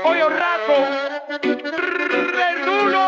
pollo raco, verdugo.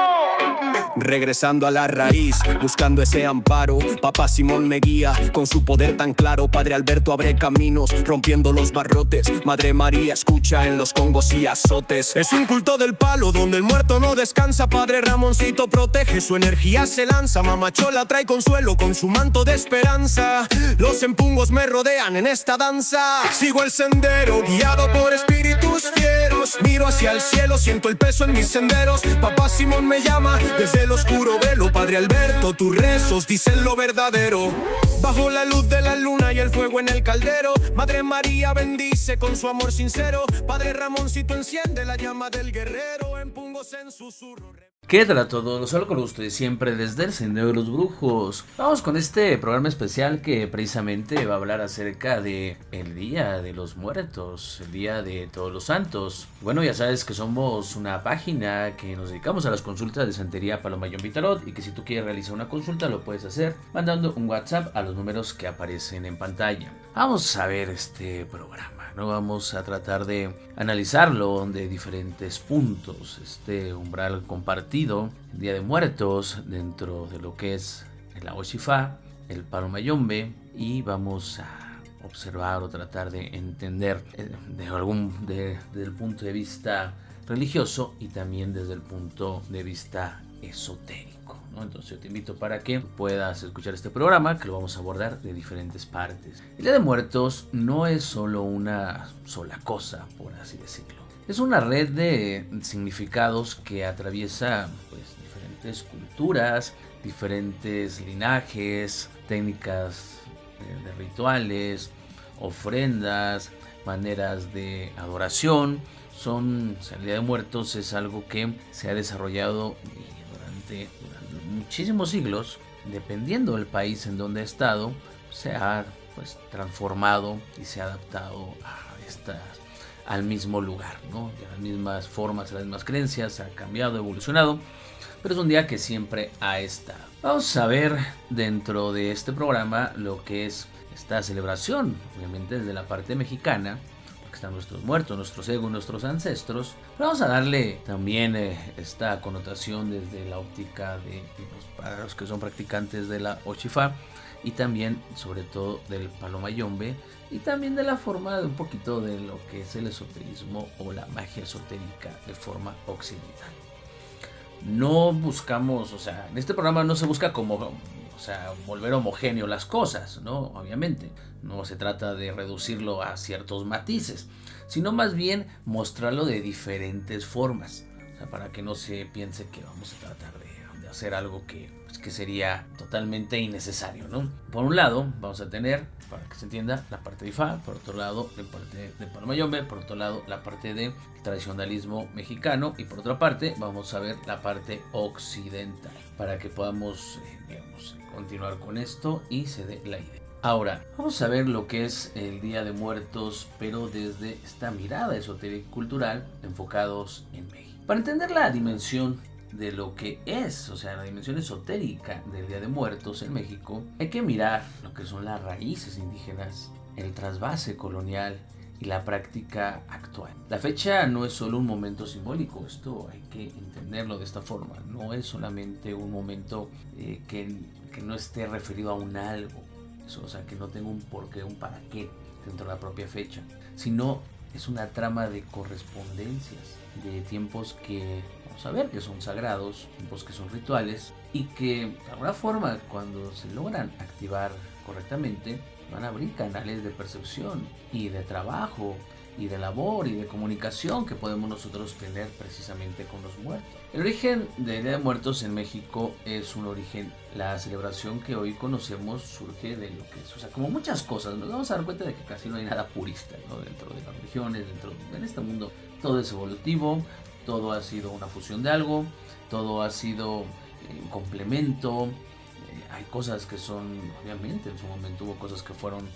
Regresando a la raíz, buscando ese amparo, Papá Simón me guía con su poder tan claro. Padre Alberto abre caminos, rompiendo los barrotes. Madre María escucha en los congos y azotes. Es un culto del palo donde el muerto no descansa. Padre Ramoncito protege, su energía se lanza. Mamá Chola trae consuelo con su manto de esperanza. Los empungos me rodean en esta danza. Sigo el sendero, guiado por espíritus fieros. Miro hacia el cielo, siento el peso en mis senderos. Papá Simón me llama desde el oscuro velo. Padre Alberto, tus rezos dicen lo verdadero. Bajo la luz de la luna y el fuego en el caldero, Madre María bendice con su amor sincero. Padre Ramoncito enciende la llama del guerrero. Empungos en susurro. ¿Qué tal a todos? Los saludo con ustedes siempre desde el Sendero de los Brujos. Vamos con este programa especial que precisamente va a hablar acerca de el Día de los Muertos, el Día de Todos los Santos. Bueno, ya sabes que somos una página que nos dedicamos a las consultas de santería Paloma Yombi Tarot, y que si tú quieres realizar una consulta lo puedes hacer mandando un WhatsApp a los números que aparecen en pantalla. Vamos a ver este programa. No vamos a tratar de analizarlo de diferentes puntos. Este umbral compartido, el Día de Muertos, dentro de lo que es el Aoshifá, el Palo Mayombe, y vamos a observar o tratar de entender desde el punto de vista religioso y también desde el punto de vista esotérico, ¿no? Entonces yo te invito para que puedas escuchar este programa, que lo vamos a abordar de diferentes partes. El Día de Muertos no es solo una sola cosa, por así decirlo. Es una red de significados que atraviesa pues diferentes culturas, diferentes linajes, técnicas de rituales, ofrendas, maneras de adoración. El Día de Muertos es algo que se ha desarrollado durante muchísimos siglos. Dependiendo del país en donde ha estado, se ha pues transformado y se ha adaptado al mismo lugar, ¿no? Y a las mismas formas, a las mismas creencias, ha cambiado, evolucionado, pero es un día que siempre ha estado. Vamos a ver dentro de este programa lo que es esta celebración, obviamente desde la parte mexicana, están nuestros muertos, nuestros egos, nuestros ancestros. Pero vamos a darle también esta connotación desde la óptica para los que son practicantes de la Oshifá, y también sobre todo del Palo Mayombe, y también de la forma de un poquito de lo que es el esoterismo o la magia esotérica de forma occidental. No buscamos, en este programa no se busca volver homogéneo las cosas, ¿no? Obviamente, no se trata de reducirlo a ciertos matices, sino más bien mostrarlo de diferentes formas, para que no se piense que vamos a tratar de hacer algo que sería totalmente innecesario, ¿no? Por un lado, vamos a tener, para que se entienda, la parte de Ifá, por otro lado, la parte de Palo Mayombe, por otro lado, la parte de tradicionalismo mexicano, y por otra parte, vamos a ver la parte occidental, para que podamos, continuar con esto y se dé la idea. Ahora, vamos a ver lo que es el Día de Muertos, pero desde esta mirada esotérica y cultural, enfocados en México. Para entender la dimensión de lo que es, la dimensión esotérica del Día de Muertos en México, hay que mirar lo que son las raíces indígenas, el trasvase colonial y la práctica actual. La fecha no es solo un momento simbólico, esto hay que entenderlo de esta forma. No es solamente un momento que no esté referido a un algo, que no tenga un porqué, un para qué dentro de la propia fecha, sino es una trama de correspondencias, de tiempos que vamos a ver que son sagrados, tiempos que son rituales, y que de alguna forma, cuando se logran activar correctamente, van a abrir canales de percepción y de trabajo y de labor y de comunicación que podemos nosotros tener precisamente con los muertos. El origen del Día de Muertos en México es un origen, la celebración que hoy conocemos surge de lo que es, como muchas cosas, nos vamos a dar cuenta de que casi no hay nada purista, ¿no? Dentro de las religiones, en este mundo, todo es evolutivo, todo ha sido una fusión de algo, todo ha sido un complemento. Hay cosas que son, obviamente, en su momento hubo cosas que fueron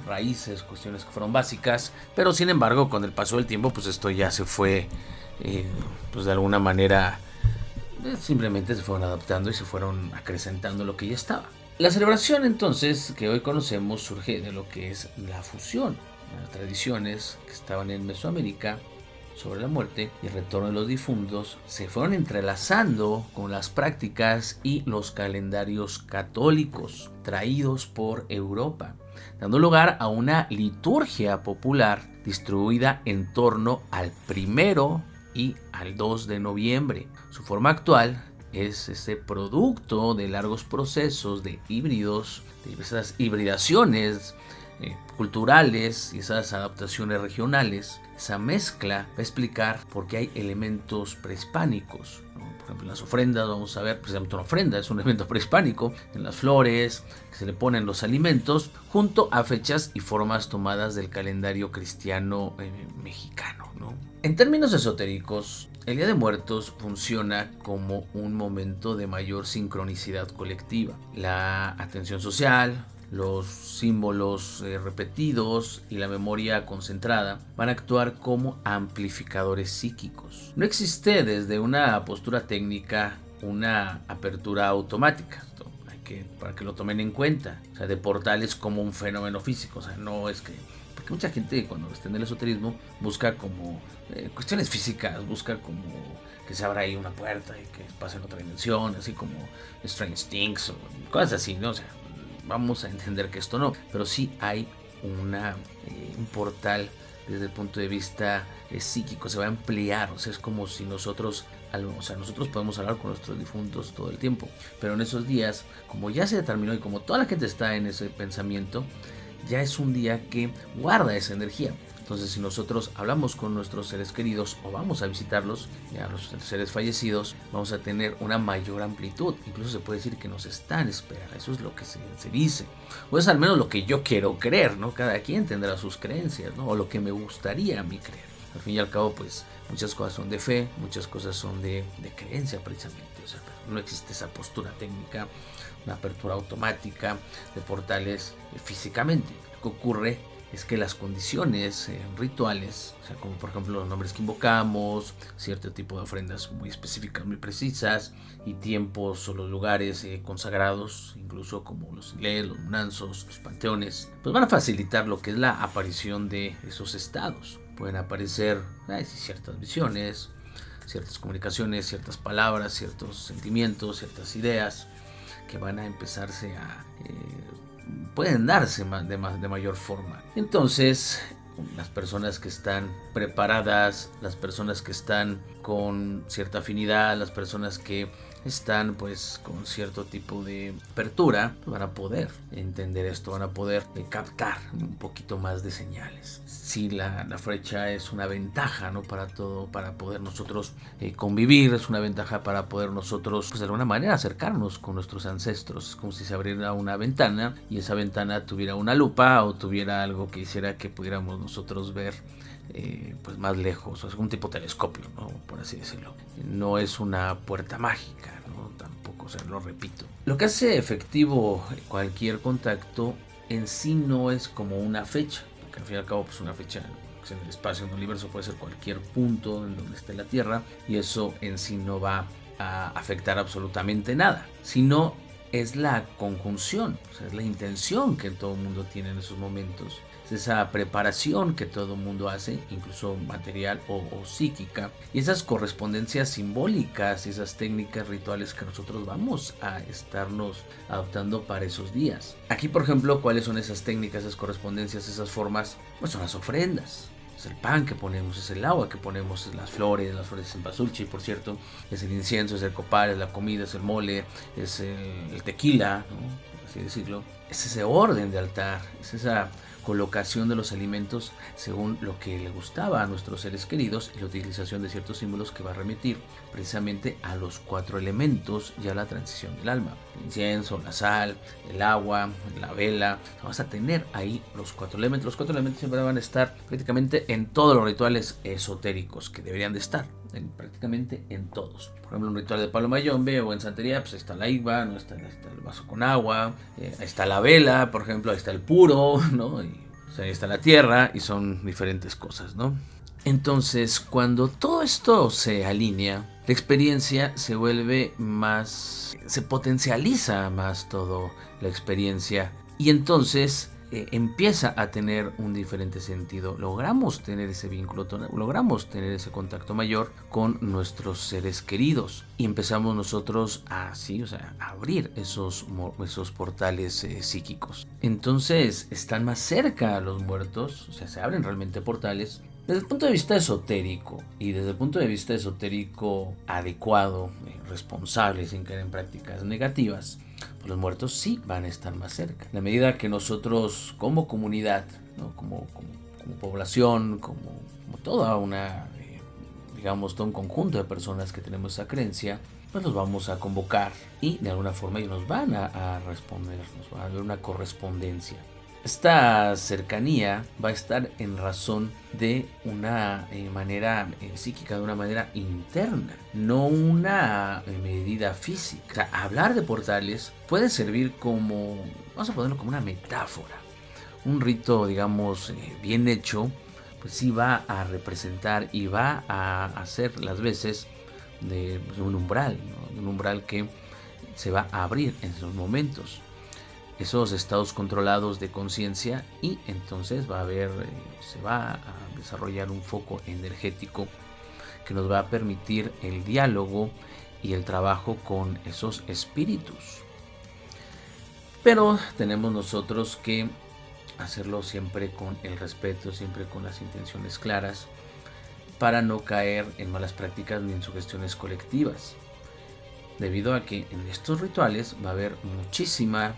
raíces, cuestiones que fueron básicas, pero sin embargo, con el paso del tiempo, pues esto ya se fue, pues de alguna manera, simplemente se fueron adaptando y se fueron acrecentando lo que ya estaba. La celebración, entonces, que hoy conocemos, surge de lo que es la fusión, las tradiciones que estaban en Mesoamérica sobre la muerte y el retorno de los difuntos se fueron entrelazando con las prácticas y los calendarios católicos traídos por Europa, dando lugar a una liturgia popular distribuida en torno al 1 y al 2 de noviembre. Su forma actual es ese producto de largos procesos de híbridos, de esas hibridaciones culturales y esas adaptaciones regionales. Esa mezcla va a explicar por qué hay elementos prehispánicos, ¿no? Por ejemplo, en las ofrendas vamos a ver, precisamente una ofrenda es un elemento prehispánico, en las flores que se le ponen los alimentos, junto a fechas y formas tomadas del calendario cristiano mexicano, ¿no? En términos esotéricos, el Día de Muertos funciona como un momento de mayor sincronicidad colectiva. La atención social, los símbolos repetidos y la memoria concentrada van a actuar como amplificadores psíquicos. No existe desde una postura técnica una apertura automática. Para que lo tomen en cuenta, o sea, de portales como un fenómeno físico. O sea, no es que, porque mucha gente cuando está en el esoterismo busca como cuestiones físicas, busca como que se abra ahí una puerta y que pase en otra dimensión, así como Strange Things o cosas así, ¿no? O sea, vamos a entender que esto no, pero sí hay un portal desde el punto de vista psíquico, se va a ampliar. O sea, es como si nosotros podemos hablar con nuestros difuntos todo el tiempo, pero en esos días, como ya se determinó y como toda la gente está en ese pensamiento, ya es un día que guarda esa energía. Entonces, si nosotros hablamos con nuestros seres queridos o vamos a visitarlos, ya los seres fallecidos, vamos a tener una mayor amplitud. Incluso se puede decir que nos están esperando. Eso es lo que se dice. O es al menos lo que yo quiero creer, ¿no? Cada quien tendrá sus creencias, ¿no? O lo que me gustaría a mí creer. Al fin y al cabo, pues, muchas cosas son de fe, muchas cosas son de creencia precisamente. O sea, no existe esa postura técnica, una apertura automática de portales físicamente. Lo que ocurre es que las condiciones rituales, o sea, como por ejemplo los nombres que invocamos, cierto tipo de ofrendas muy específicas, muy precisas, y tiempos o los lugares consagrados, incluso como los iglesias, los munanzos, los panteones, pues van a facilitar lo que es la aparición de esos estados. Pueden aparecer ciertas visiones, ciertas comunicaciones, ciertas palabras, ciertos sentimientos, ciertas ideas que van a empezarse a pueden darse de mayor forma. Entonces, las personas que están preparadas, las personas que están con cierta afinidad, las personas que están pues con cierto tipo de apertura, van a poder entender esto, van a poder captar un poquito más de señales. Sí, la fecha es una ventaja, ¿no? Para todo, para poder nosotros convivir, es una ventaja para poder nosotros, pues de alguna manera, acercarnos con nuestros ancestros. Es como si se abriera una ventana y esa ventana tuviera una lupa o tuviera algo que hiciera que pudiéramos nosotros ver pues más lejos, o algún tipo de telescopio, ¿no? Por así decirlo. No es una puerta mágica, ¿no? Tampoco, o sea, lo repito. Lo que hace efectivo cualquier contacto en sí no es como una fecha, porque al fin y al cabo pues una fecha en el espacio, en el universo, puede ser cualquier punto en donde esté la Tierra, y eso en sí no va a afectar absolutamente nada, sino es la conjunción, o sea, es la intención que todo el mundo tiene en esos momentos. Es esa preparación que todo el mundo hace, incluso material o psíquica, y esas correspondencias simbólicas y esas técnicas rituales que nosotros vamos a estarnos adoptando para esos días. Aquí, por ejemplo, ¿cuáles son esas técnicas, esas correspondencias, esas formas? Pues son las ofrendas. Es el pan que ponemos, es el agua que ponemos, es las flores de cempasúchil, por cierto, es el incienso, es el copal, es la comida, es el mole, es el tequila, ¿no? Por así decirlo. Es ese orden de altar, es esa colocación de los alimentos según lo que le gustaba a nuestros seres queridos y la utilización de ciertos símbolos que va a remitir precisamente a los 4 elementos y a la transición del alma: el incienso, la sal, el agua, la vela. Vamos a tener ahí los 4 elementos. Los 4 elementos siempre van a estar prácticamente en todos los rituales esotéricos que deberían de estar, prácticamente en todos. Por ejemplo, un ritual de Palo Mayombe o en santería, pues ahí está la igba, ¿no? Está el vaso con agua, ahí está la vela, por ejemplo, ahí está el puro, ¿no? Y, o sea, ahí está la tierra, y son diferentes cosas, ¿no? Entonces, cuando todo esto se alinea, la experiencia se vuelve más, se potencializa más todo la experiencia, y entonces empieza a tener un diferente sentido. Logramos tener ese vínculo, logramos tener ese contacto mayor con nuestros seres queridos y empezamos nosotros a abrir esos portales psíquicos. Entonces están más cerca los muertos, se abren realmente portales. Desde el punto de vista esotérico y desde el punto de vista esotérico adecuado, responsable, sin caer en prácticas negativas, pues los muertos sí van a estar más cerca. En la medida que nosotros como comunidad, ¿no? como población, como toda una, todo un conjunto de personas que tenemos esa creencia, pues los vamos a convocar y de alguna forma ellos nos van a responder, nos va a haber una correspondencia. Esta cercanía va a estar en razón de una manera psíquica, de una manera interna, no una medida física. O sea, hablar de portales puede servir como, vamos a ponerlo como una metáfora. Un rito, digamos, bien hecho, pues sí va a representar y va a hacer las veces de un umbral, ¿no? Un umbral que se va a abrir en esos momentos. Esos estados controlados de conciencia y entonces se va a desarrollar un foco energético que nos va a permitir el diálogo y el trabajo con esos espíritus. Pero tenemos nosotros que hacerlo siempre con el respeto, siempre con las intenciones claras, para no caer en malas prácticas ni en sugestiones colectivas. Debido a que en estos rituales va a haber muchísima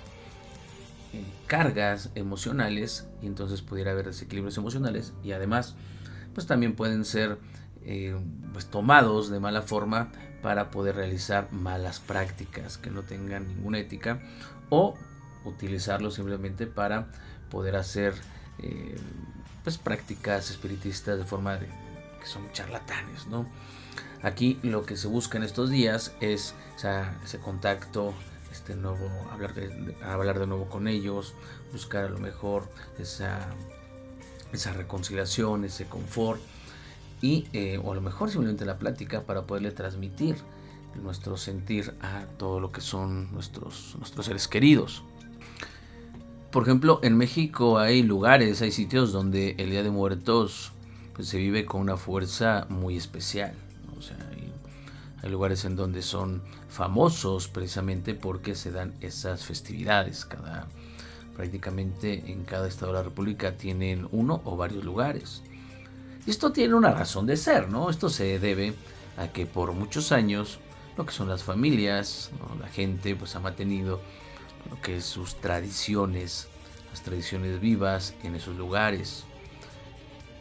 cargas emocionales y entonces pudiera haber desequilibrios emocionales y además pues también pueden ser tomados de mala forma para poder realizar malas prácticas que no tengan ninguna ética o utilizarlos simplemente para poder hacer prácticas espiritistas de forma que son charlatanes, ¿no? Aquí lo que se busca en estos días es ese contacto hablar de nuevo con ellos, buscar a lo mejor esa reconciliación, ese confort y o a lo mejor simplemente la plática para poderle transmitir nuestro sentir a todo lo que son nuestros seres queridos. Por ejemplo, en México hay lugares, hay sitios donde el Día de Muertos pues, se vive con una fuerza muy especial, ¿no? O sea, hay lugares en donde son famosos precisamente porque se dan esas festividades. Prácticamente en cada estado de la República tienen uno o varios lugares. Y esto tiene una razón de ser, ¿no? Esto se debe a que por muchos años lo que son las familias, ¿no? La gente pues ha mantenido lo que es sus tradiciones, las tradiciones vivas en esos lugares.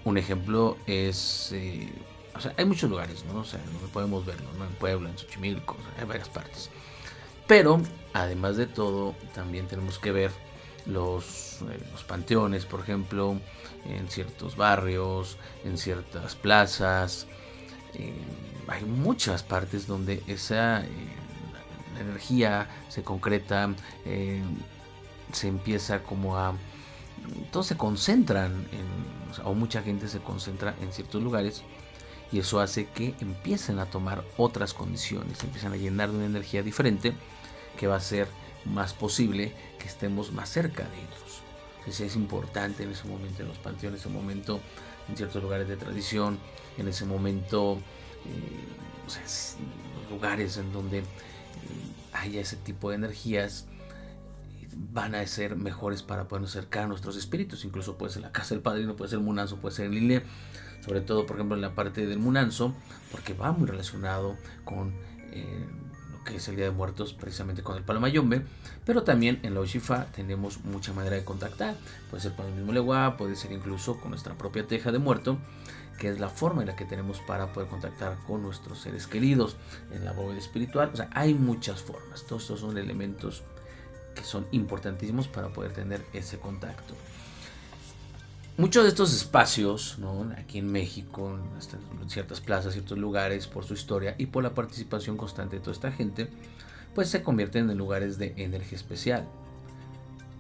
Un ejemplo es... hay muchos lugares, ¿no? Donde podemos verlo, ¿no? En Puebla, en Xochimilco, hay varias partes. Pero, además de todo, también tenemos que ver los panteones, por ejemplo, en ciertos barrios, en ciertas plazas. Hay muchas partes donde esa energía se concreta, se empieza como a... Todos se concentran, o mucha gente se concentra en ciertos lugares. Y eso hace que empiecen a tomar otras condiciones, empiezan a llenar de una energía diferente que va a ser más posible que estemos más cerca de ellos. Entonces es importante en ese momento, en los panteones, en ese momento, en ciertos lugares de tradición, en ese momento, lugares en donde haya ese tipo de energías, van a ser mejores para podernos acercar a nuestros espíritus. Incluso puede ser la casa del padrino, puede ser el munanzo, puede ser el INE. Sobre todo, por ejemplo, en la parte del munanzo, porque va muy relacionado con lo que es el Día de Muertos, precisamente con el palo mayombe, pero también en la Oshifa tenemos mucha manera de contactar. Puede ser con el mismo leguá, puede ser incluso con nuestra propia teja de muerto, que es la forma en la que tenemos para poder contactar con nuestros seres queridos en la bóveda espiritual. O sea, hay muchas formas. Todos estos son elementos que son importantísimos para poder tener ese contacto. Muchos de estos espacios, ¿no? Aquí en México, en ciertas plazas, ciertos lugares, por su historia y por la participación constante de toda esta gente, pues se convierten en lugares de energía especial.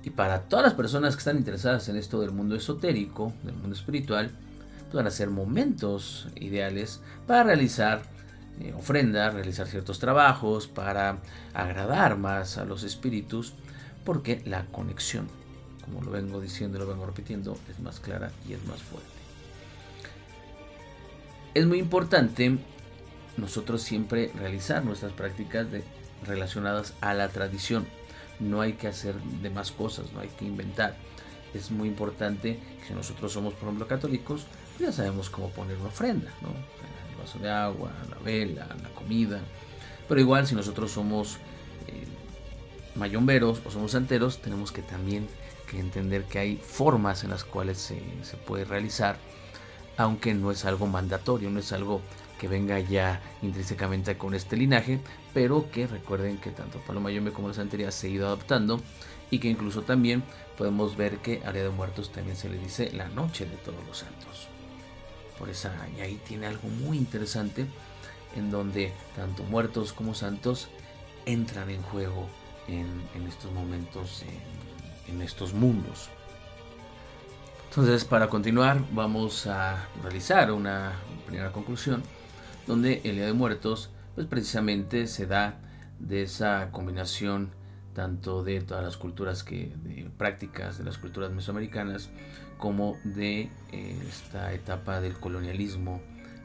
Y para todas las personas que están interesadas en esto del mundo esotérico, del mundo espiritual, pues van a ser momentos ideales para realizar ofrendas, realizar ciertos trabajos, para agradar más a los espíritus, porque la conexión como lo vengo diciendo y lo vengo repitiendo, es más clara y es más fuerte. Es muy importante nosotros siempre realizar nuestras prácticas relacionadas a la tradición. No hay que hacer demás cosas, no hay que inventar. Es muy importante que si nosotros somos, por ejemplo, católicos, ya sabemos cómo poner una ofrenda, ¿no? El vaso de agua, la vela, la comida. Pero igual si nosotros somos mayomberos o somos santeros, tenemos que también que entender que hay formas en las cuales se puede realizar, aunque no es algo mandatorio, no es algo que venga ya intrínsecamente con este linaje, pero que recuerden que tanto para la mayombe como la santería se ha ido adaptando, y que incluso también podemos ver que al Día de Muertos también se le dice la noche de todos los santos. Y ahí tiene algo muy interesante, en donde tanto muertos como santos entran en juego en estos momentos, en estos mundos. Entonces, para continuar, vamos a realizar una primera conclusión, donde el Día de Muertos pues precisamente se da de esa combinación tanto de todas las culturas de prácticas de las culturas mesoamericanas, como de esta etapa del colonialismo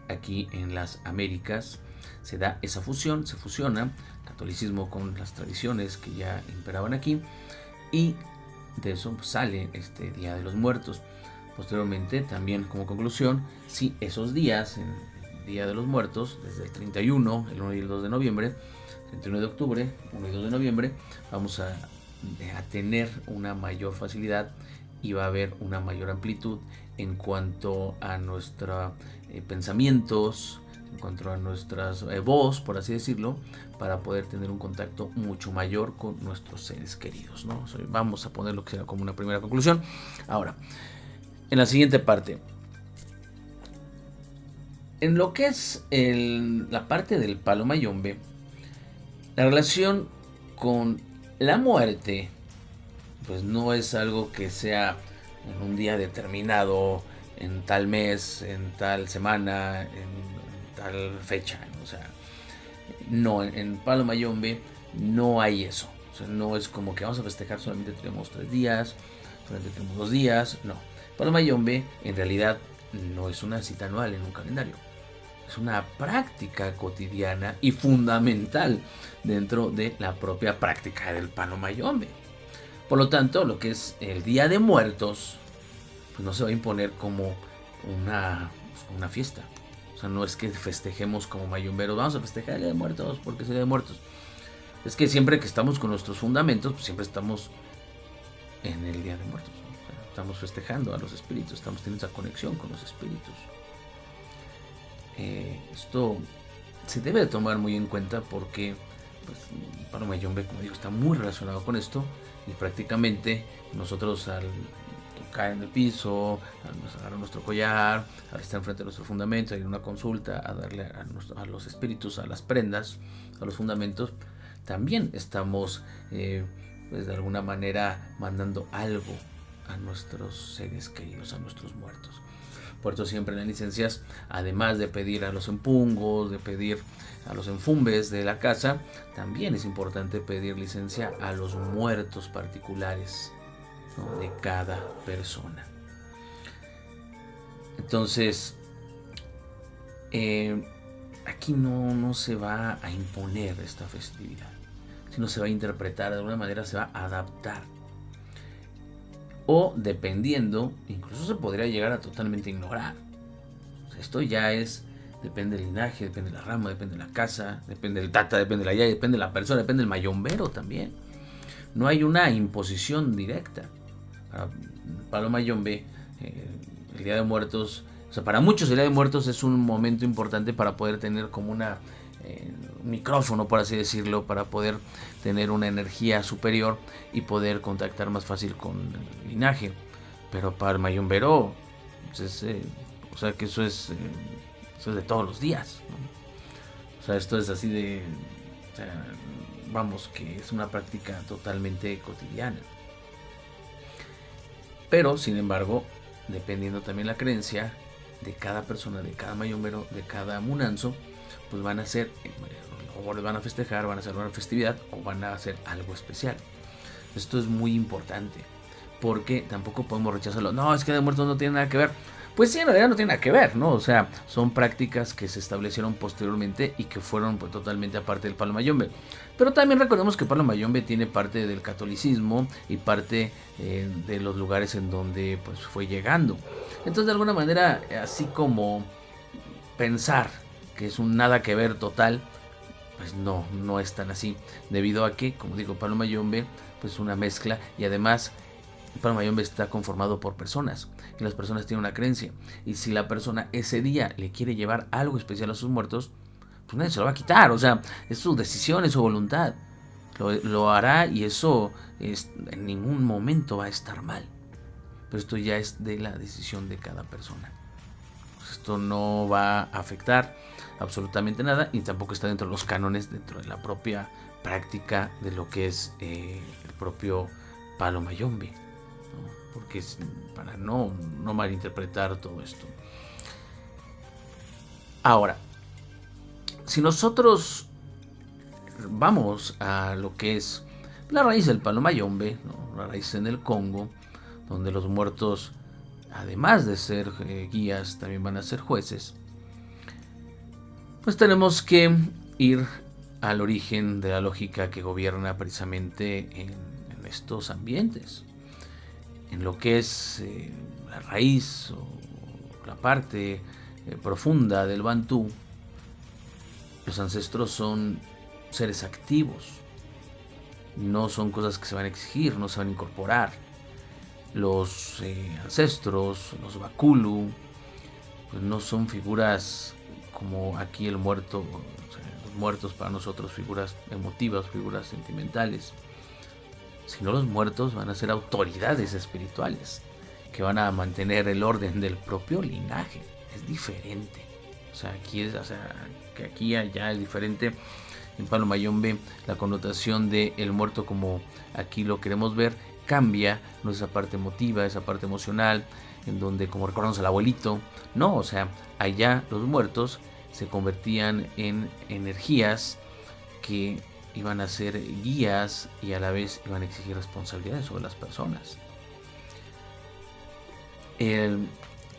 aquí en las Américas. Se da esa fusión, se fusiona catolicismo con las tradiciones que ya imperaban aquí, y de eso sale este Día de los Muertos. Posteriormente, también como conclusión, si esos días, el Día de los Muertos, desde el 31, el 1 y el 2 de noviembre, 31 de octubre, 1 y 2 de noviembre, vamos a tener una mayor facilidad y va a haber una mayor amplitud en cuanto a nuestros pensamientos, en cuanto a nuestras voz, por así decirlo, para poder tener un contacto mucho mayor con nuestros seres queridos, ¿no? Vamos a ponerlo que sea como una primera conclusión. Ahora, en la siguiente parte, en lo que es la parte del palo mayombe, la relación con la muerte, pues no es algo que sea en un día determinado, en tal mes, en tal semana, en tal fecha, ¿no? O sea, no, en palo mayombe no hay eso. O sea, no es como que vamos a festejar, solamente tenemos 3 días, solamente tenemos 2 días, no. Palo mayombe en realidad no es una cita anual en un calendario. Es una práctica cotidiana y fundamental dentro de la propia práctica del palo mayombe. Por lo tanto, lo que es el Día de Muertos, pues no se va a imponer como una fiesta. O sea, no es que festejemos como mayomberos, vamos a festejar el Día de Muertos porque es el Día de Muertos. Es que siempre que estamos con nuestros fundamentos, pues siempre estamos en el Día de Muertos, ¿no? O sea, estamos festejando a los espíritus, estamos teniendo esa conexión con los espíritus. Esto se debe de tomar muy en cuenta porque pues, el palo mayombe, como digo, está muy relacionado con esto, y prácticamente nosotros al tocar en el piso, al agarrar nuestro collar, al estar enfrente de nuestro fundamento, a ir a una consulta, a darle a los espíritus, a las prendas, a los fundamentos, también estamos pues de alguna manera mandando algo a nuestros seres queridos, a nuestros muertos. Por eso siempre en las licencias, además de pedir a los empungos, de pedir a los enfumbes de la casa, también es importante pedir licencia a los muertos particulares, ¿no? De cada persona. Entonces, aquí no se va a imponer esta festividad, sino se va a interpretar de alguna manera, se va a adaptar. O dependiendo, incluso se podría llegar a totalmente ignorar. O sea, esto ya depende del linaje, depende de la rama, depende de la casa, depende del tata, depende de la yaya, depende de la persona, depende del mayombero también. No hay una imposición directa. Para el palo mayombe, el Día de Muertos, o sea, para muchos el Día de Muertos es un momento importante para poder tener como un micrófono, por así decirlo, para poder tener una energía superior y poder contactar más fácil con el linaje. Pero para el mayombero, pues o sea, que eso es de todos los días, ¿no? O sea, esto es así o sea, vamos, que es una práctica totalmente cotidiana. Pero, sin embargo, dependiendo también la creencia de cada persona, de cada mayombero, de cada munanzo, pues van a hacer, o van a festejar, van a hacer una festividad, o van a hacer algo especial. Esto es muy importante, porque tampoco podemos rechazarlo. No, es que de muertos no tiene nada que ver. Pues sí, en realidad no tiene nada que ver, ¿no? O sea, son prácticas que se establecieron posteriormente y que fueron pues totalmente aparte del palo mayombe. Pero también recordemos que el palo mayombe tiene parte del catolicismo y parte de los lugares en donde pues fue llegando. Entonces, de alguna manera, así como pensar que es un nada que ver total, pues no es tan así. Debido a que, como digo, palo mayombe pues es una mezcla, y además el palo mayombe está conformado por personas, y las personas tienen una creencia, y si la persona ese día le quiere llevar algo especial a sus muertos, pues nadie se lo va a quitar. O sea, es su decisión, es su voluntad, lo hará, y eso en ningún momento va a estar mal. Pero esto ya es de la decisión de cada persona. Esto no va a afectar absolutamente nada, y tampoco está dentro de los cánones, dentro de la propia práctica de lo que es el propio palo mayombe, ¿no? Porque es para no malinterpretar todo esto. Ahora, si nosotros vamos a lo que es la raíz del palo mayombe, ¿no? La raíz en el Congo, donde los muertos, además de ser guías, también van a ser jueces, pues tenemos que ir al origen de la lógica que gobierna precisamente en estos ambientes, en lo que es la raíz o la parte profunda del Bantú. Los ancestros son seres activos, no son cosas que se van a exigir, no se van a incorporar. Los ancestros, los Bakulu, pues no son figuras como aquí el muerto, o sea, los muertos para nosotros, figuras emotivas, figuras sentimentales, sino los muertos van a ser autoridades espirituales que van a mantener el orden del propio linaje. Es diferente. O sea, que aquí allá es diferente. En palo mayombe la connotación de el muerto, como aquí lo queremos ver, cambia. No es esa parte emotiva, esa parte emocional, en donde como recordamos al abuelito. No, o sea, allá los muertos se convertían en energías que iban a ser guías y a la vez iban a exigir responsabilidades sobre las personas.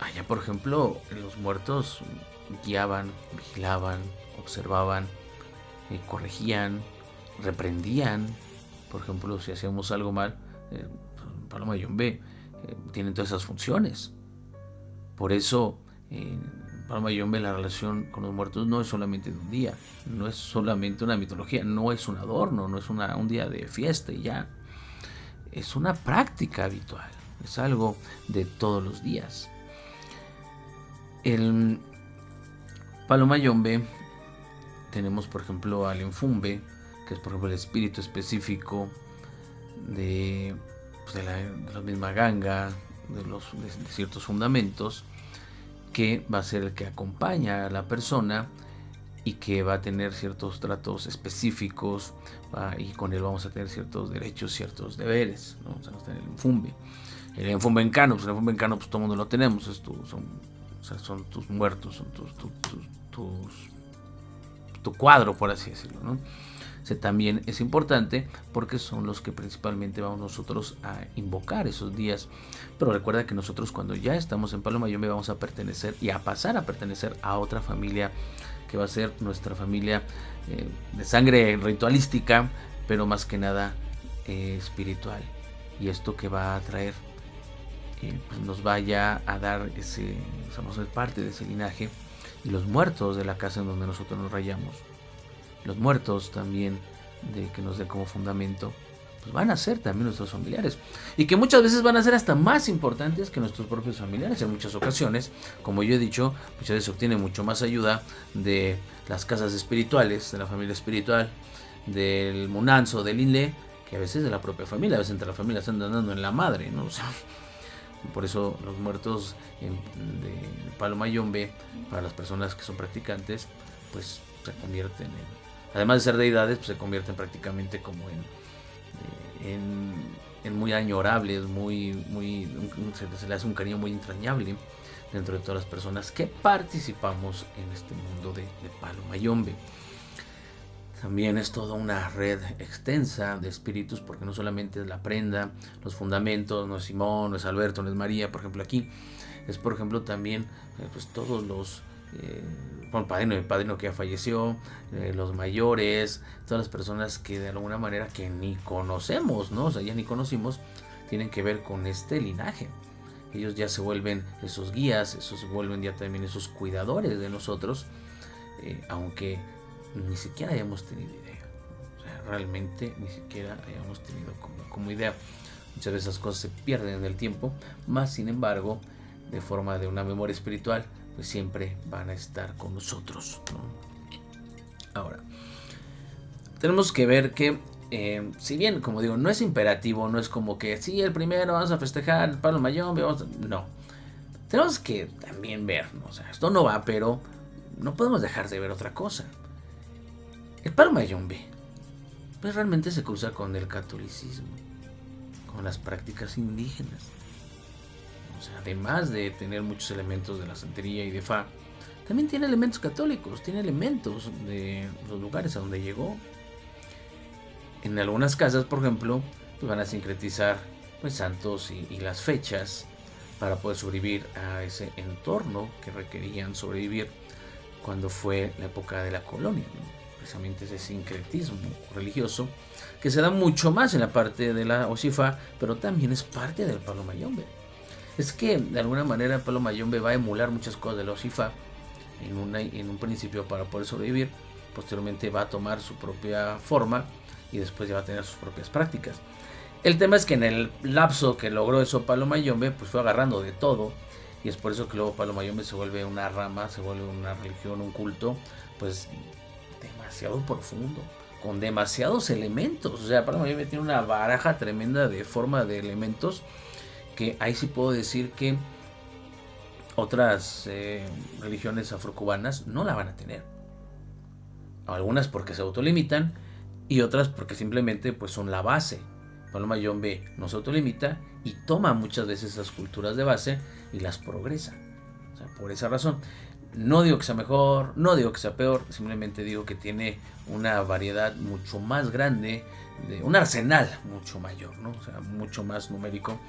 Allá, por ejemplo, los muertos guiaban, vigilaban, observaban, corregían, reprendían. Por ejemplo, si hacíamos algo mal, palo mayombe tienen todas esas funciones. Por eso palo mayombe, la relación con los muertos no es solamente de un día, no es solamente una mitología, no es un adorno, no es un día de fiesta y ya. Es una práctica habitual, es algo de todos los días. El palo mayombe tenemos, por ejemplo, al enfumbe, que es, por ejemplo, el espíritu específico de la misma ganga, de ciertos fundamentos, que va a ser el que acompaña a la persona y que va a tener ciertos tratos específicos, y con él vamos a tener ciertos derechos, ciertos deberes, ¿no? Vamos a tener el enfumbe en cano, pues el enfumbe en cano pues todo el mundo lo tenemos, son tus muertos, son tu cuadro, por así decirlo, ¿no? También es importante porque son los que principalmente vamos nosotros a invocar esos días. Pero recuerda que nosotros, cuando ya estamos en palo mayombe, vamos a pertenecer y a pasar a pertenecer a otra familia, que va a ser nuestra familia de sangre ritualística, pero más que nada espiritual. Y esto que va a traer pues nos vaya a dar vamos a ser parte de ese linaje. Y los muertos de la casa en donde nosotros nos rayamos, los muertos también que nos den como fundamento, pues van a ser también nuestros familiares, y que muchas veces van a ser hasta más importantes que nuestros propios familiares. En muchas ocasiones, como yo he dicho, muchas veces se obtiene mucho más ayuda de las casas espirituales, de la familia espiritual, del Munanzo, del Inle, que a veces de la propia familia. A veces entre la familia están andando en la madre, ¿no? O sea, por eso los muertos de palo mayombe, para las personas que son practicantes, pues se convierten además de ser deidades, pues se convierten prácticamente como en muy añorables, se le hace un cariño muy entrañable dentro de todas las personas que participamos en este mundo de palo mayombe. También es toda una red extensa de espíritus, porque no solamente es la prenda, los fundamentos, no es Simón, no es Alberto, no es María, por ejemplo aquí, es por ejemplo también pues todos los padrino que ya falleció, los mayores, todas las personas que de alguna manera que ni conocemos, ¿no? O sea, ya ni conocimos, tienen que ver con este linaje. Ellos ya se vuelven esos guías, esos se vuelven ya también esos cuidadores de nosotros, aunque ni siquiera hayamos tenido idea. O sea, realmente ni siquiera hayamos tenido como idea. Muchas veces esas cosas se pierden en el tiempo, más sin embargo, de forma de una memoria espiritual, pues siempre van a estar con nosotros, ¿no? Ahora, tenemos que ver que si bien, como digo, no es imperativo, no es como que sí, el primero vamos a festejar el Palo Mayombe, no. Tenemos que también ver, ¿no? O sea, esto no va, pero no podemos dejar de ver otra cosa. El Palo Mayombe, pues realmente se cruza con el catolicismo, con las prácticas indígenas. O sea, además de tener muchos elementos de la santería y de Fa, también tiene elementos católicos, tiene elementos de los lugares a donde llegó. En algunas casas, por ejemplo, pues van a sincretizar pues santos y las fechas para poder sobrevivir a ese entorno que requerían sobrevivir cuando fue la época de la colonia, ¿no? Precisamente ese sincretismo religioso que se da mucho más en la parte de la Osifa, pero también es parte del Palo Mayombe. Es que de alguna manera el Palo Mayombe va a emular muchas cosas de la Osifa en un principio para poder sobrevivir. Posteriormente va a tomar su propia forma y después ya va a tener sus propias prácticas. El tema es que en el lapso que logró eso Palo Mayombe, pues fue agarrando de todo, y es por eso que luego Palo Mayombe se vuelve una rama, se vuelve una religión, un culto, pues demasiado profundo, con demasiados elementos. O sea, Palo Mayombe tiene una baraja tremenda de forma de elementos, que ahí sí puedo decir que otras religiones afrocubanas no la van a tener. Algunas porque se autolimitan y otras porque simplemente pues son la base. Palo Mayombe no se autolimita y toma muchas veces esas culturas de base y las progresa. O sea, por esa razón. No digo que sea mejor, no digo que sea peor, simplemente digo que tiene una variedad mucho más grande, un arsenal mucho mayor, ¿no? O sea, mucho más numérico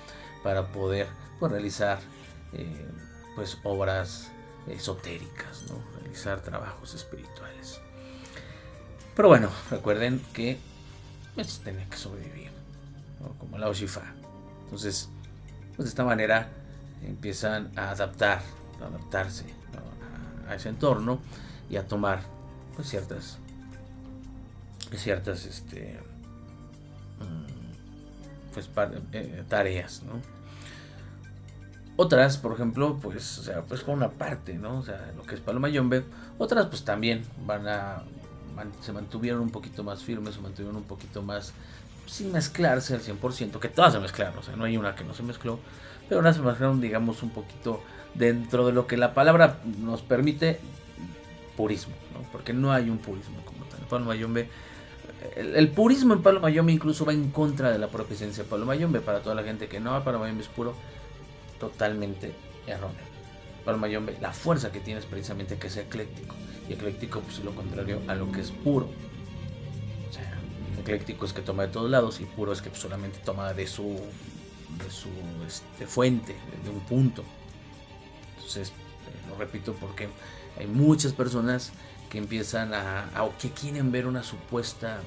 para poder pues, realizar pues obras esotéricas, ¿no? Realizar trabajos espirituales. Pero bueno, recuerden que pues, tenía que sobrevivir, ¿no? Como la Oshifa. Entonces, pues de esta manera empiezan a adaptarse, ¿no? A ese entorno y a tomar pues, ciertas pues, tareas, ¿no? Otras, por ejemplo, pues, o sea, pues por una parte, ¿no? O sea, lo que es Palo Mayombe, otras pues también se mantuvieron un poquito más firmes, se mantuvieron un poquito más sin mezclarse al 100%, que todas se mezclaron, o sea, no hay una que no se mezcló, pero unas se mezclaron, digamos, un poquito dentro de lo que la palabra nos permite, purismo, ¿no? Porque no hay un purismo como tal. El Palo Mayombe, el purismo en Palo Mayombe incluso va en contra de la propia esencia de Palo Mayombe. Para toda la gente que no, Palo Mayombe es puro, totalmente erróneo. Palo Mayombe, la fuerza que tiene es precisamente que es ecléctico, y ecléctico pues es lo contrario a lo que es puro. O sea, ecléctico es que toma de todos lados y puro es que solamente toma de su fuente, de un punto. Entonces, lo repito porque hay muchas personas que empiezan o que quieren ver una supuesta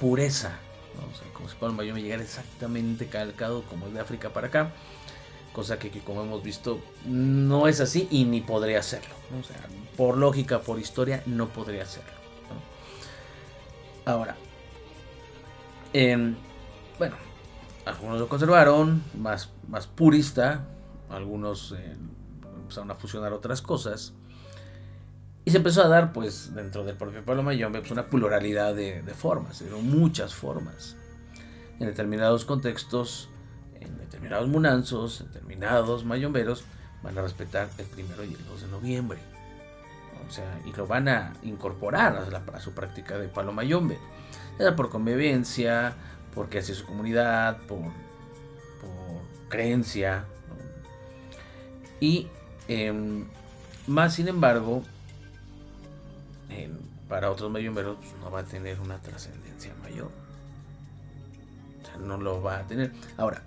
pureza, ¿no? O sea, como si Palo Mayombe llegara exactamente calcado como es de África para acá, cosa que como hemos visto no es así y ni podría hacerlo, ¿no? O sea, por lógica, por historia, no podría hacerlo, ¿no? Ahora, bueno, algunos lo conservaron más purista, algunos empezaron a fusionar otras cosas y se empezó a dar pues dentro del propio Palo Mayombe pues, una pluralidad de formas, muchas formas en determinados contextos, en determinados munanzos, en determinados mayomberos van a respetar el 1 y el 2 de noviembre, o sea, y lo van a incorporar a su práctica de Palo Mayombe, ya por convivencia, porque hace su comunidad, por creencia, ¿no? Y más sin embargo, para otros mayomberos pues, no va a tener una trascendencia mayor. O sea, no lo va a tener. Ahora,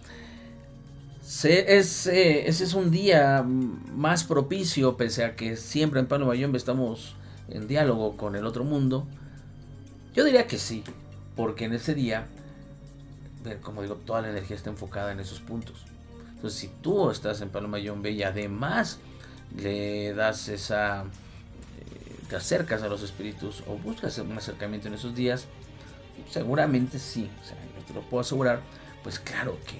ese es un día más propicio, pese a que siempre en Palo Mayombe estamos en diálogo con el otro mundo. Yo diría que sí, porque en ese día, como digo, toda la energía está enfocada en esos puntos. Entonces, si tú estás en Palo Mayombe y además le das te acercas a los espíritus o buscas un acercamiento en esos días, seguramente sí. O sea, yo te lo puedo asegurar, pues claro que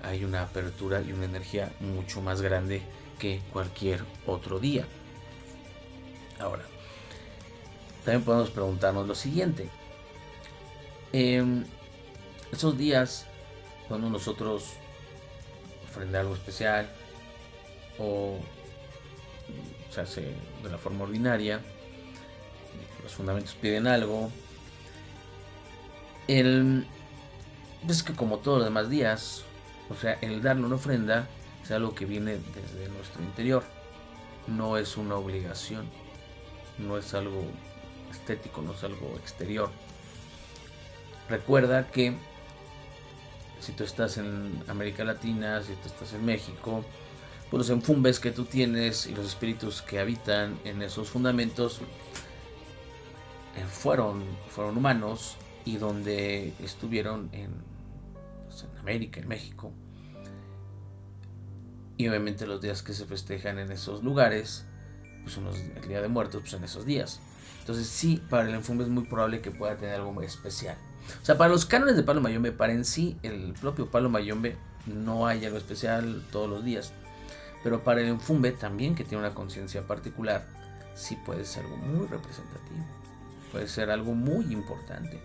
hay una apertura y una energía mucho más grande que cualquier otro día. Ahora, también podemos preguntarnos lo siguiente. Esos días, cuando nosotros ofrendamos algo especial o se hace de la forma ordinaria, los fundamentos piden algo, es que como todos los demás días, o sea, el darle una ofrenda es algo que viene desde nuestro interior, no es una obligación, no es algo estético, no es algo exterior. Recuerda que si tú estás en América Latina, si tú estás en México, pues los enfumbes que tú tienes y los espíritus que habitan en esos fundamentos fueron humanos, y donde estuvieron en América, en México, y obviamente los días que se festejan en esos lugares, pues el Día de Muertos, pues en esos días. Entonces sí, para el enfumbe es muy probable que pueda tener algo muy especial. O sea, para los cánones de Palo Mayombe, para en sí el propio Palo Mayombe, no hay algo especial todos los días. Pero para el enfumbe también, que tiene una conciencia particular, sí puede ser algo muy representativo. Puede ser algo muy importante.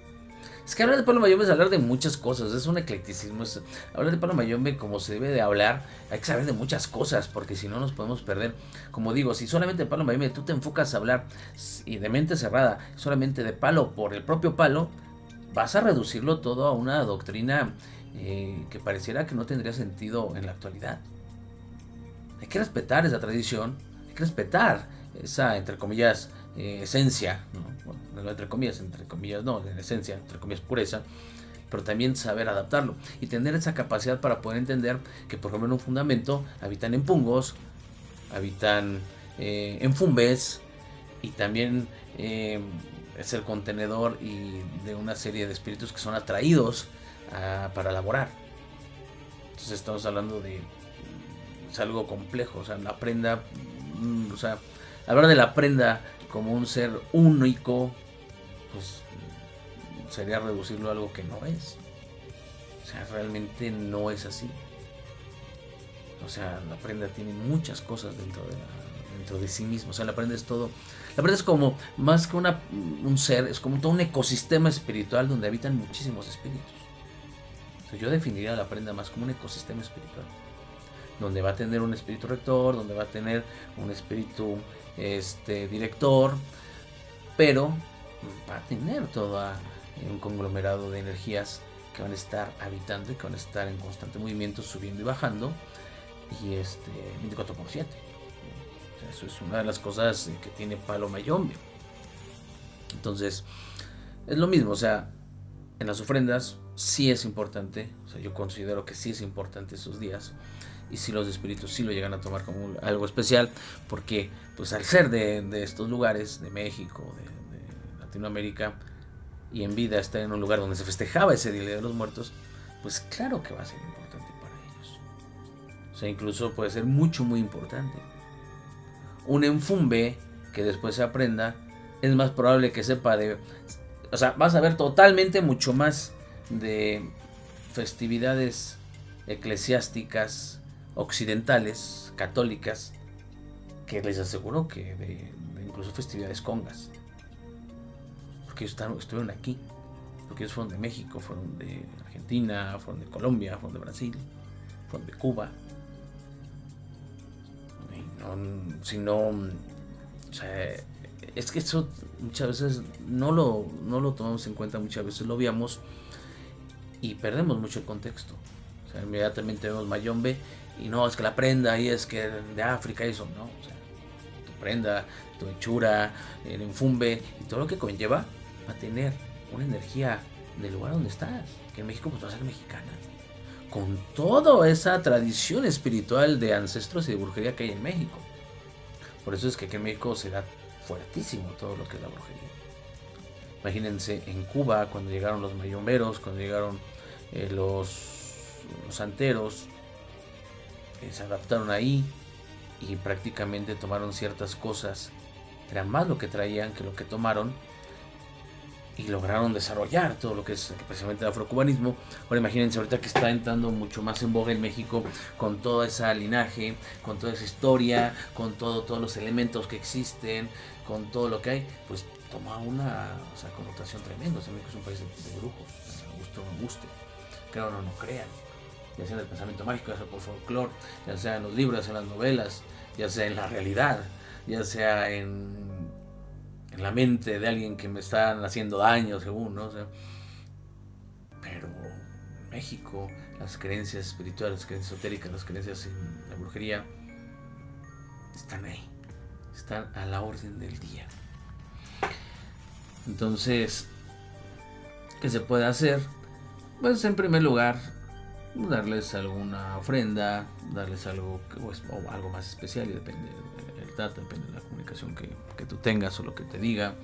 Es que hablar de Palo Mayombe es hablar de muchas cosas, es un eclecticismo. Hablar de Palo Mayombe como se debe de hablar, hay que saber de muchas cosas, porque si no nos podemos perder. Como digo, si solamente de Palo Mayombe tú te enfocas a hablar, y de mente cerrada, solamente de palo por el propio palo, vas a reducirlo todo a una doctrina que pareciera que no tendría sentido en la actualidad. Hay que respetar esa tradición, hay que respetar esa, entre comillas, esencia, ¿no? Bueno, entre comillas no, en esencia, entre comillas, pureza, pero también saber adaptarlo y tener esa capacidad para poder entender que, por ejemplo, en un fundamento habitan en pungos, habitan en fumbes, y también es el contenedor y de una serie de espíritus que son atraídos para laborar. Entonces estamos hablando de es algo complejo, o sea, la prenda, o sea, hablar de la prenda como un ser único, pues sería reducirlo a algo que no es. O sea, realmente no es así. O sea, la prenda tiene muchas cosas dentro de sí mismo. O sea, la prenda es todo. La prenda es como más que un ser, es como todo un ecosistema espiritual donde habitan muchísimos espíritus. O sea, yo definiría la prenda más como un ecosistema espiritual, donde va a tener un espíritu rector, donde va a tener un espíritu director, pero va a tener todo un conglomerado de energías que van a estar habitando y que van a estar en constante movimiento, subiendo y bajando, y 24/7. O sea, eso es una de las cosas que tiene Palo Mayombe. Entonces, es lo mismo, o sea, en las ofrendas sí es importante, o sea, yo considero que sí es importante esos días. Y si los espíritus sí lo llegan a tomar como algo especial, porque pues al ser de estos lugares, de México, de Latinoamérica, y en vida estar en un lugar donde se festejaba ese Día de los Muertos, pues claro que va a ser importante para ellos. O sea, incluso puede ser muy importante. Un enfumbe que después se aprenda, es más probable que sepa o sea, vas a ver totalmente mucho más de festividades eclesiásticas occidentales, católicas, que les aseguro que de incluso festividades congas, porque ellos estuvieron aquí, porque ellos fueron de México, fueron de Argentina, fueron de Colombia, fueron de Brasil, fueron de Cuba, y o sea, es que eso muchas veces no lo tomamos en cuenta, muchas veces lo obviamos y perdemos mucho el contexto. O sea, inmediatamente vemos Mayombe y no, es que la prenda ahí es que de África y eso, no. O sea, prenda, tu hechura, el enfumbe y todo lo que conlleva a tener una energía del lugar donde estás, que en México pues va a ser mexicana, con toda esa tradición espiritual de ancestros y de brujería que hay en México. Por eso es que aquí en México se da fuertísimo todo lo que es la brujería. Imagínense en Cuba cuando llegaron los mayomberos, cuando llegaron los santeros, se adaptaron ahí y prácticamente tomaron ciertas cosas, era más lo que traían que lo que tomaron, y lograron desarrollar todo lo que es precisamente el afrocubanismo. Ahora imagínense ahorita que está entrando mucho más en boga en México, con toda esa linaje, con toda esa historia, con todos los elementos que existen, con todo lo que hay, pues toma una connotación tremenda. O sea, México es un país de brujos, guste o no guste, crean o no crean, ya sea en el pensamiento mágico, ya sea por folclore, ya sea en los libros, ya sea en las novelas, ya sea en la realidad, ya sea en la mente de alguien que me están haciendo daño, según, ¿no? O sea, pero en México las creencias espirituales, las creencias esotéricas, las creencias en la brujería están ahí, están a la orden del día. Entonces, ¿qué se puede hacer? Pues en primer lugar, darles alguna ofrenda, darles algo o algo más especial, y depende del trato, depende de la comunicación que tú tengas o lo que te diga.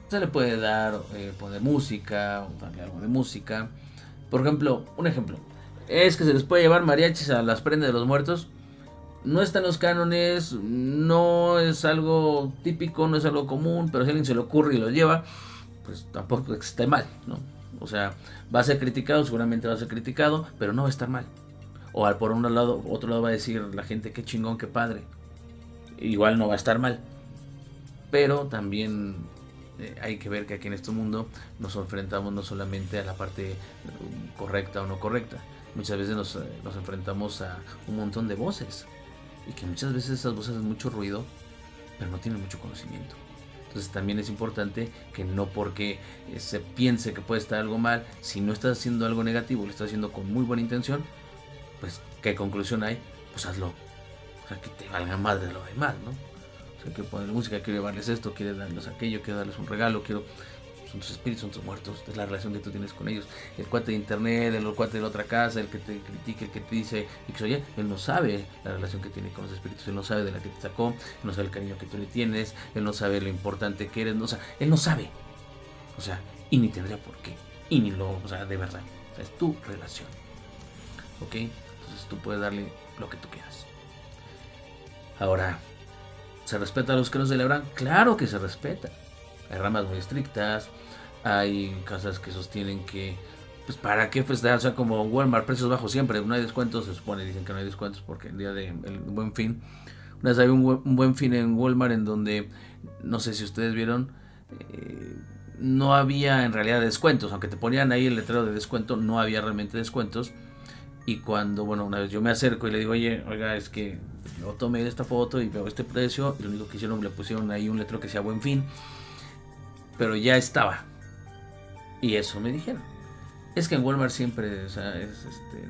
Se le puede dar, poner música, o darle algo de música. Por ejemplo, un ejemplo es que se les puede llevar mariachis a las prendas de los muertos. No está en los cánones, no es algo típico, no es algo común, pero si a alguien se le ocurre y lo lleva, pues tampoco es que esté mal, ¿no? O sea, va a ser criticado, seguramente va a ser criticado, pero no va a estar mal. O por otro lado va a decir la gente, qué chingón, qué padre. Igual no va a estar mal. Pero también hay que ver que aquí en este mundo nos enfrentamos no solamente a la parte correcta o no correcta. Muchas veces nos enfrentamos a un montón de voces. Y que muchas veces esas voces hacen mucho ruido, pero no tienen mucho conocimiento. Entonces también es importante que no porque se piense que puede estar algo mal, si no estás haciendo algo negativo, lo estás haciendo con muy buena intención, pues ¿qué conclusión hay? Pues hazlo. O sea, que te valga madre de lo demás, ¿no? O sea, que ponerle música, quiero llevarles esto, quiero darles aquello, quiero darles un regalo, son tus espíritus, son tus muertos, es la relación que tú tienes con ellos. El cuate de internet, el cuate de la otra casa, el que te critique, el que te dice, y que oye, él no sabe la relación que tiene con los espíritus, él no sabe de la que te sacó, él no sabe el cariño que tú le tienes, él no sabe lo importante que eres, él no sabe, o sea, y ni tendría por qué, y ni de verdad, o sea, es tu relación, ¿ok? Entonces tú puedes darle lo que tú quieras. Ahora, ¿se respeta a los que no celebran? Claro que se respeta. Hay ramas muy estrictas, hay casas que sostienen que, pues para qué festejar, o sea, como Walmart, precios bajos siempre, no hay descuentos, se supone, dicen que no hay descuentos porque el día del Buen Fin, una vez había un Buen Fin en Walmart en donde, no sé si ustedes vieron, no había en realidad descuentos, aunque te ponían ahí el letrero de descuento, no había realmente descuentos. Y cuando, una vez yo me acerco y le digo, oiga, es que yo tomé esta foto y veo este precio, y lo único que hicieron, le pusieron ahí un letrero que decía Buen Fin, pero ya estaba. Y eso me dijeron. Es que en Walmart siempre, o sea,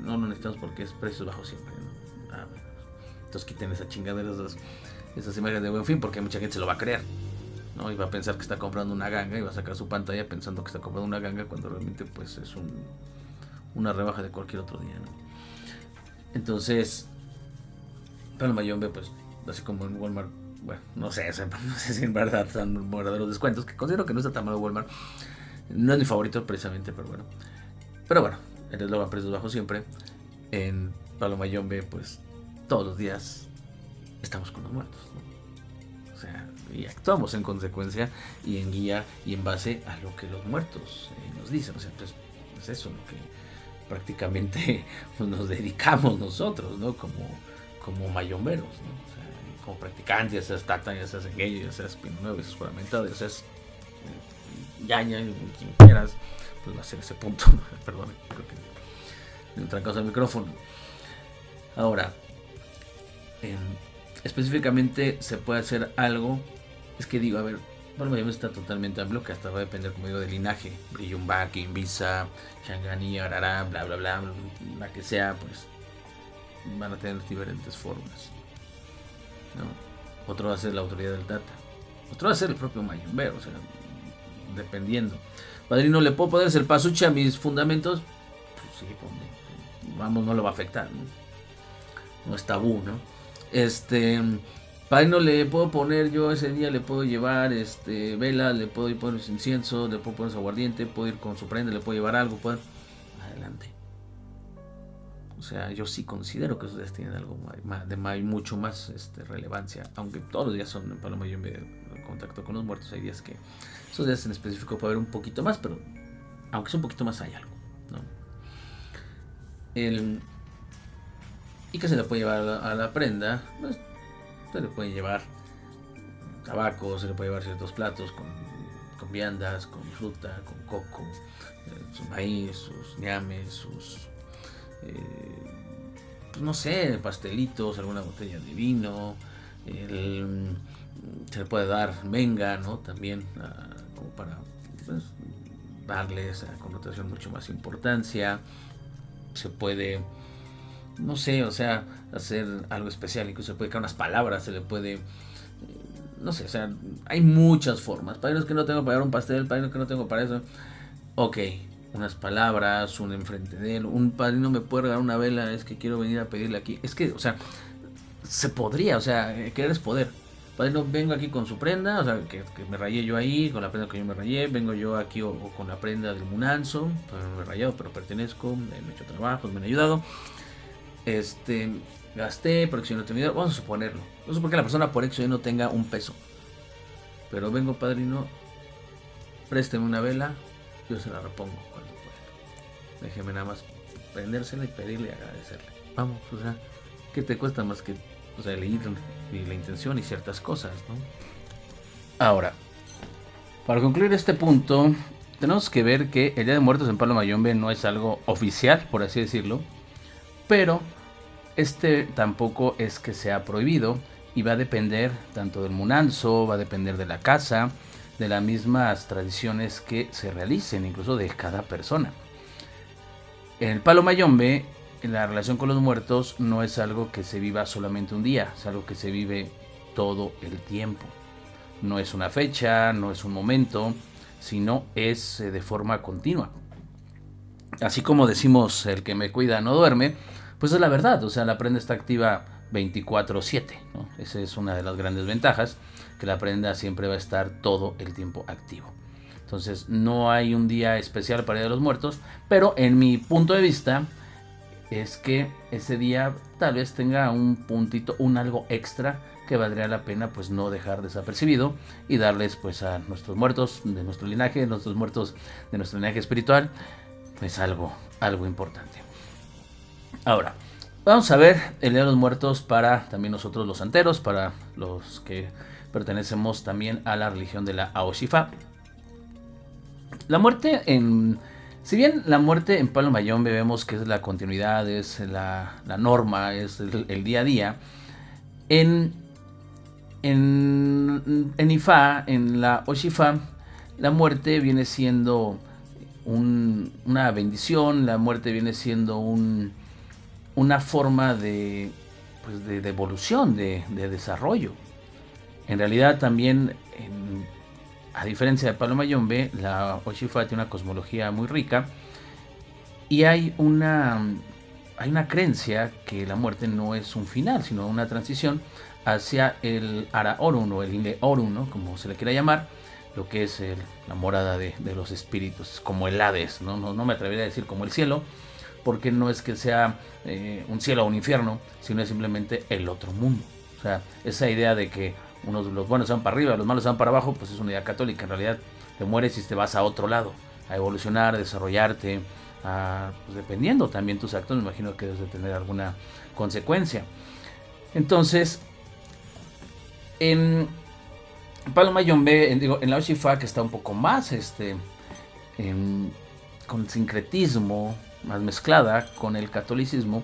no necesitamos porque es precios bajos siempre, ¿no? Bueno. Entonces quiten esa chingadera, esas imágenes de Buen Fin, porque mucha gente se lo va a creer, ¿no? Y va a pensar que está comprando una ganga y va a sacar su pantalla pensando que está comprando una ganga cuando realmente pues es una rebaja de cualquier otro día, ¿no? Entonces, para el Mayombe, pues, así como en Walmart, bueno, no sé si en verdad están verdaderos descuentos, que considero que no está tan mal Walmart. No es mi favorito precisamente, pero bueno, el eslogan precios bajos siempre. En Palo Mayombe, pues todos los días estamos con los muertos, ¿no? O sea, y actuamos en consecuencia y en guía y en base a lo que los muertos nos dicen. O sea, pues es eso lo que prácticamente nos dedicamos nosotros, ¿no? Como mayomberos, ¿no? O sea, como practicantes, ya seas tata, ya seas aquello, ya seas pino nuevo, ya seas juramentado, ya seas yaña, quien quieras, pues va a ser ese punto. Perdón, creo que me trancamos el micrófono. Ahora, específicamente se puede hacer algo, es que digo, a ver, bueno, está totalmente amplio, que hasta va a depender, como digo, del linaje. Brillumba, Kimbisa, Shangani, Arará, bla bla bla, la que sea, pues van a tener diferentes formas, ¿no? otro va a ser la autoridad del Tata, otro va a ser el propio Mayombe, o sea, dependiendo. Padrino, ¿le puedo poner el pasuche a mis fundamentos? Pues sí, vamos, no lo va a afectar, no es tabú, ¿no? Padrino, le puedo poner yo ese día, le puedo llevar vela, le puedo poner incienso, le puedo poner su aguardiente, puedo ir con su prenda, le puedo llevar algo, adelante. O sea, yo sí considero que esos días tienen algo mucho más relevancia, aunque todos los días son en Palo Mayombe en contacto con los muertos. Hay días que esos días en específico puede haber un poquito más, pero aunque sea un poquito más hay algo, ¿no? Y que se le puede llevar a la prenda, pues, se le puede llevar tabaco, se le puede llevar ciertos platos con viandas, con fruta, con coco, su maíz, sus ñames, sus pues no sé, pastelitos, alguna botella de vino, se le puede dar menga, ¿no? También como para pues, darle esa connotación mucho más importancia. Se puede, no sé, o sea, hacer algo especial, incluso se puede caer unas palabras, se le puede, no sé, o sea, hay muchas formas. Padrinos que no tengo para dar un pastel, padrinos que no tengo para eso, ok, unas palabras, un enfrente de él, un padrino me puede regalar una vela, es que quiero venir a pedirle aquí, es que, o sea, se podría, o sea, querer es poder. Padrino, vengo aquí con su prenda, o sea, que me rayé yo ahí, con la prenda que yo me rayé, vengo yo aquí o con la prenda del Munanzo, no me he rayado, pero pertenezco, me he hecho trabajos, me han ayudado, gasté, pero si no te dinero, vamos a suponerlo, no sé por qué la persona por eso no tenga un peso, pero vengo, padrino, présteme una vela, yo se la repongo cuando pueda, déjeme nada más prendérsela y pedirle y agradecerle, vamos, o sea, ¿qué te cuesta más que, o sea, leer y la intención y ciertas cosas, ¿no? Ahora, para concluir este punto, tenemos que ver que el Día de Muertos en Palo Mayombe no es algo oficial, por así decirlo, pero tampoco es que sea prohibido y va a depender tanto del Munanzo, va a depender de la casa, de las mismas tradiciones que se realicen, incluso de cada persona. En el Palo Mayombe, la relación con los muertos no es algo que se viva solamente un día, es algo que se vive todo el tiempo. No es una fecha, no es un momento, sino es de forma continua. Así como decimos, el que me cuida no duerme, pues es la verdad, o sea, la prenda está activa 24/7, ¿no? Esa es una de las grandes ventajas, que la prenda siempre va a estar todo el tiempo activo. Entonces no hay un día especial para el Día de los Muertos, pero en mi punto de vista es que ese día tal vez tenga un puntito, un algo extra que valdría la pena pues no dejar desapercibido y darles pues a nuestros muertos de nuestro linaje, nuestros muertos de nuestro linaje espiritual, pues algo importante. Ahora, vamos a ver el Día de los Muertos para también nosotros los santeros, para los que pertenecemos también a la religión de la Aoshifa. La muerte si bien la muerte en Palo Mayombe vemos que es la continuidad, es la norma, es el día a día, en Ifa, en la Oshifa, la muerte viene siendo una bendición, la muerte viene siendo una forma de evolución, de desarrollo. En realidad también, a diferencia de Palo Mayombe, la Oshifa tiene una cosmología muy rica y hay una creencia que la muerte no es un final, sino una transición hacia el Ara Orun o el Ile Orun, ¿no? Como se le quiera llamar, lo que es la morada de los espíritus, como el Hades, ¿no? No me atrevería a decir como el cielo, porque no es que sea un cielo o un infierno, sino es simplemente el otro mundo. O sea, esa idea de que los buenos se van para arriba, los malos se van para abajo, pues es una idea católica. En realidad te mueres y te vas a otro lado, a evolucionar, a desarrollarte, pues dependiendo también tus actos, me imagino que debes de tener alguna consecuencia. Entonces, en Palo Mayombe, en la Oshifa, que está un poco más con sincretismo, más mezclada con el catolicismo,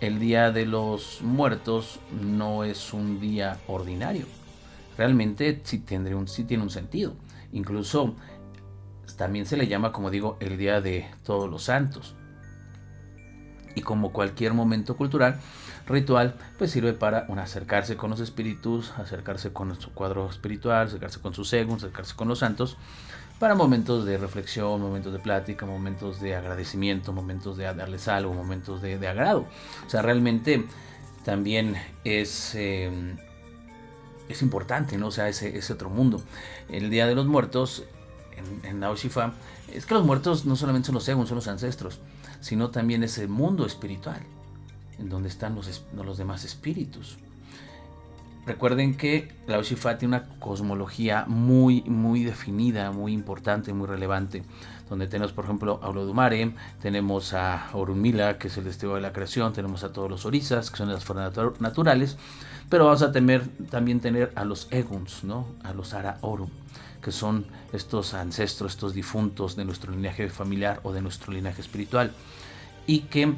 el Día de los Muertos no es un día ordinario. Realmente sí tiene un sentido. Incluso también se le llama, como digo, el Día de Todos los Santos. Y como cualquier momento cultural, ritual, pues sirve para acercarse con los espíritus, acercarse con su cuadro espiritual, acercarse con sus egos, acercarse con los santos, para momentos de reflexión, momentos de plática, momentos de agradecimiento, momentos de darles algo, momentos de agrado. O sea, realmente también es importante, ¿no? O sea, ese otro mundo. El Día de los Muertos, en Lao Shifa, es que los muertos no solamente son los egos, son los ancestros, sino también ese mundo espiritual, en donde están los demás espíritus. Recuerden que Lao Shifa tiene una cosmología muy, muy definida, muy importante, muy relevante, donde tenemos, por ejemplo, a Olodumare, tenemos a Orunmila, que es el testigo de la creación, tenemos a todos los orisas, que son las fuerzas naturales, pero vamos a también tener a los eguns, ¿no? A los Ara Oru, que son estos ancestros, estos difuntos de nuestro linaje familiar o de nuestro linaje espiritual, y que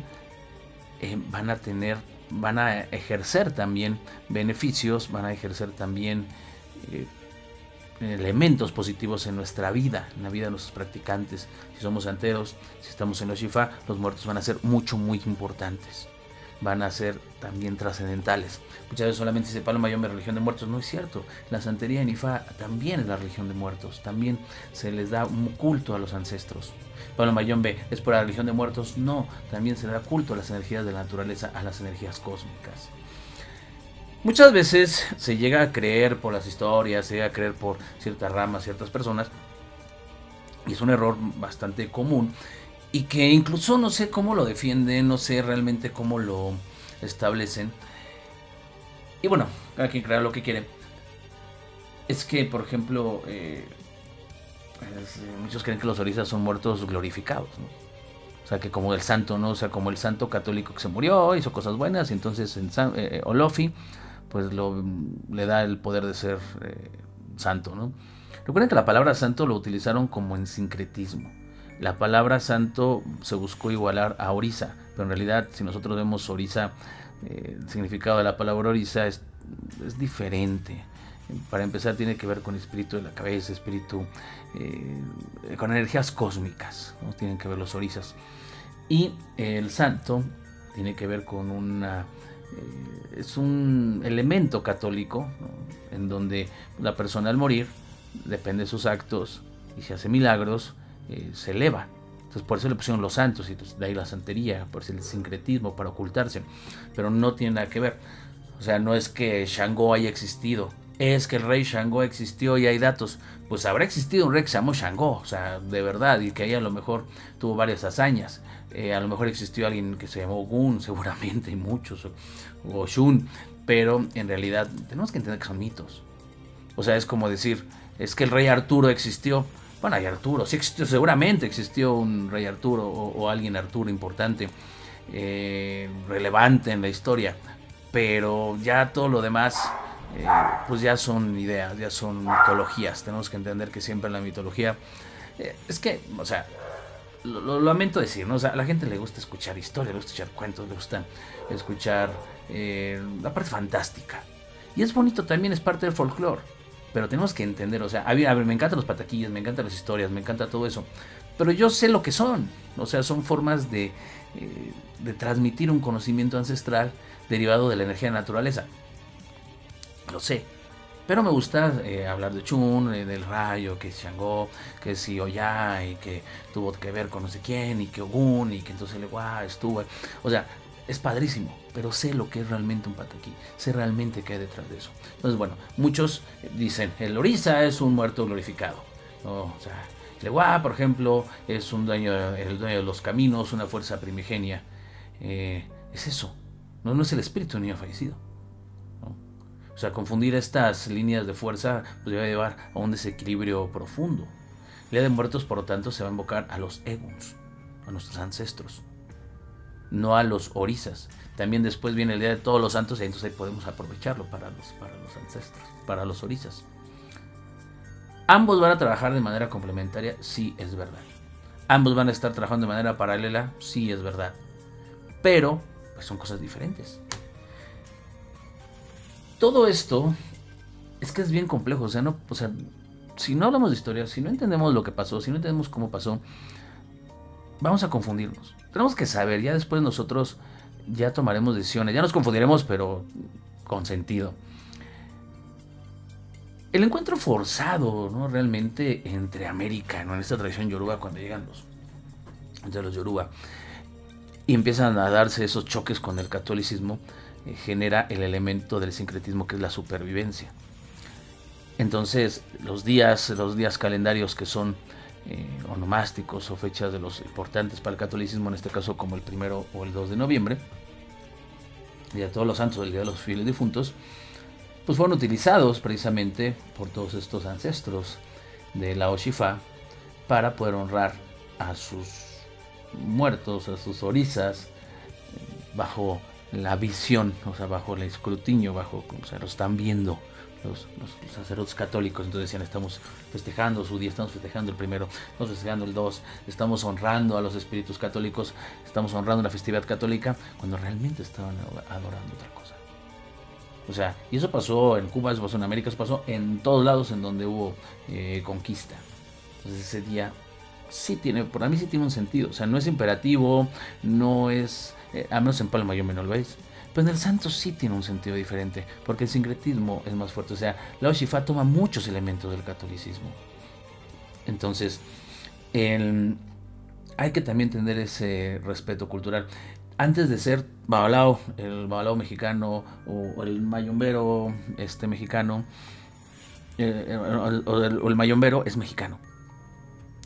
van a ejercer también beneficios, van a ejercer también elementos positivos en nuestra vida, en la vida de nuestros practicantes. Si somos santeros, si estamos en los Shifa, los muertos van a ser muy importantes, van a ser también trascendentales. Muchas veces solamente dice Pablo Mayombe, religión de muertos. No es cierto, la santería en Ifa también es la religión de muertos, también se les da un culto a los ancestros. Pablo Mayombe, ¿es por la religión de muertos? No, también se le da culto a las energías de la naturaleza, a las energías cósmicas. Muchas veces se llega a creer por las historias, se llega a creer por ciertas ramas, ciertas personas, y es un error bastante común, y que incluso no sé cómo lo defienden, no sé realmente cómo lo establecen. Y bueno, cada quien crea lo que quiere. Es que, por ejemplo, muchos creen que los orisas son muertos glorificados, ¿no? O sea, que como el santo, ¿no? O sea, como el santo católico que se murió, hizo cosas buenas, y entonces Olofi, pues le da el poder de ser santo, ¿no? Recuerden que la palabra santo lo utilizaron como en sincretismo. La palabra santo se buscó igualar a orisa, pero en realidad, si nosotros vemos orisa, el significado de la palabra orisa es diferente. Para empezar, tiene que ver con el espíritu de la cabeza, espíritu con energías cósmicas, ¿no? Tienen que ver los orisas. Y el santo tiene que ver con es un elemento católico, ¿no? En donde la persona al morir, depende de sus actos, y si hace milagros, se eleva. Entonces por eso le pusieron los santos, y de ahí la santería, por eso el sincretismo, para ocultarse. Pero no tiene nada que ver. O sea, no es que Shango haya existido, es que el rey Shango existió y hay datos. Pues habrá existido un rey que se llamó Shango, o sea, de verdad, y que ahí a lo mejor tuvo varias hazañas. A lo mejor existió alguien que se llamó Gun, seguramente, y muchos, o Shun, pero en realidad tenemos que entender que son mitos. O sea, es como decir, es que el rey Arturo existió. Bueno, hay Arturo, sí existió, seguramente existió un rey Arturo o alguien Arturo importante, relevante en la historia, pero ya todo lo demás, pues ya son ideas, ya son mitologías. Tenemos que entender que siempre en la mitología, es que, o sea, lo lamento decir, ¿no? O sea, a la gente le gusta escuchar historia, le gusta escuchar cuentos, le gusta escuchar la parte fantástica. Y es bonito también, es parte del folclore. Pero tenemos que entender, o sea, a ver, me encantan los pataquillas, me encantan las historias, me encanta todo eso. Pero yo sé lo que son. O sea, son formas de transmitir un conocimiento ancestral derivado de la energía de la naturaleza. Lo sé. Pero me gusta hablar de Chun, del rayo, que es Shango, que es Ioya, y que tuvo que ver con no sé quién, y que Ogun, y que entonces el Ewa estuvo. O sea, es padrísimo, pero sé lo que es realmente un pataquí, sé realmente qué hay detrás de eso. Entonces, bueno, muchos dicen, el orisa es un muerto glorificado, ¿no? O sea, el Ewa, por ejemplo, es el dueño de los caminos, una fuerza primigenia. Es eso, no es el espíritu de un niño fallecido, ¿no? O sea, confundir estas líneas de fuerza pues va a llevar a un desequilibrio profundo. El Día de Muertos, por lo tanto, se va a invocar a los eguns, a nuestros ancestros, no a los orisas. También después viene el Día de Todos los Santos, y entonces ahí podemos aprovecharlo para los ancestros, para los orisas. Ambos van a trabajar de manera complementaria, sí, es verdad. Ambos van a estar trabajando de manera paralela, sí, es verdad. Pero pues son cosas diferentes. Todo esto es que es bien complejo, o sea, si no hablamos de historia, si no entendemos lo que pasó, si no entendemos cómo pasó, vamos a confundirnos. Tenemos que saber, ya después nosotros ya tomaremos decisiones, ya nos confundiremos, pero con sentido. El encuentro forzado, ¿no? Realmente entre América, ¿no? En esta tradición yoruba, cuando llegan entre los yoruba y empiezan a darse esos choques con el catolicismo, genera el elemento del sincretismo, que es la supervivencia. Entonces, los días calendarios que son onomásticos o fechas de los importantes para el catolicismo, en este caso como el 1 o el 2 de noviembre, Día de Todos los Santos, el Día de los Fieles Difuntos, pues fueron utilizados precisamente por todos estos ancestros de la Oshifa para poder honrar a sus muertos, a sus orisas, bajo la visión, o sea, bajo el escrutinio, o sea, lo están viendo los sacerdotes católicos. Entonces decían, estamos festejando su día, estamos festejando el 1, estamos festejando el 2, estamos honrando a los espíritus católicos, estamos honrando la festividad católica, cuando realmente estaban adorando otra cosa. O sea, y eso pasó en Cuba, eso pasó en América, eso pasó en todos lados en donde hubo conquista. Entonces ese día sí para mí sí tiene un sentido. O sea, no es imperativo, no es, al menos en Palo Mayombe no lo veis. Pero en el santo sí tiene un sentido diferente, porque el sincretismo es más fuerte. O sea, la Oshifa toma muchos elementos del catolicismo. Entonces, hay que también tener ese respeto cultural. Antes de ser babalao, el babalao mexicano o el mayombero mexicano, o el mayombero es mexicano,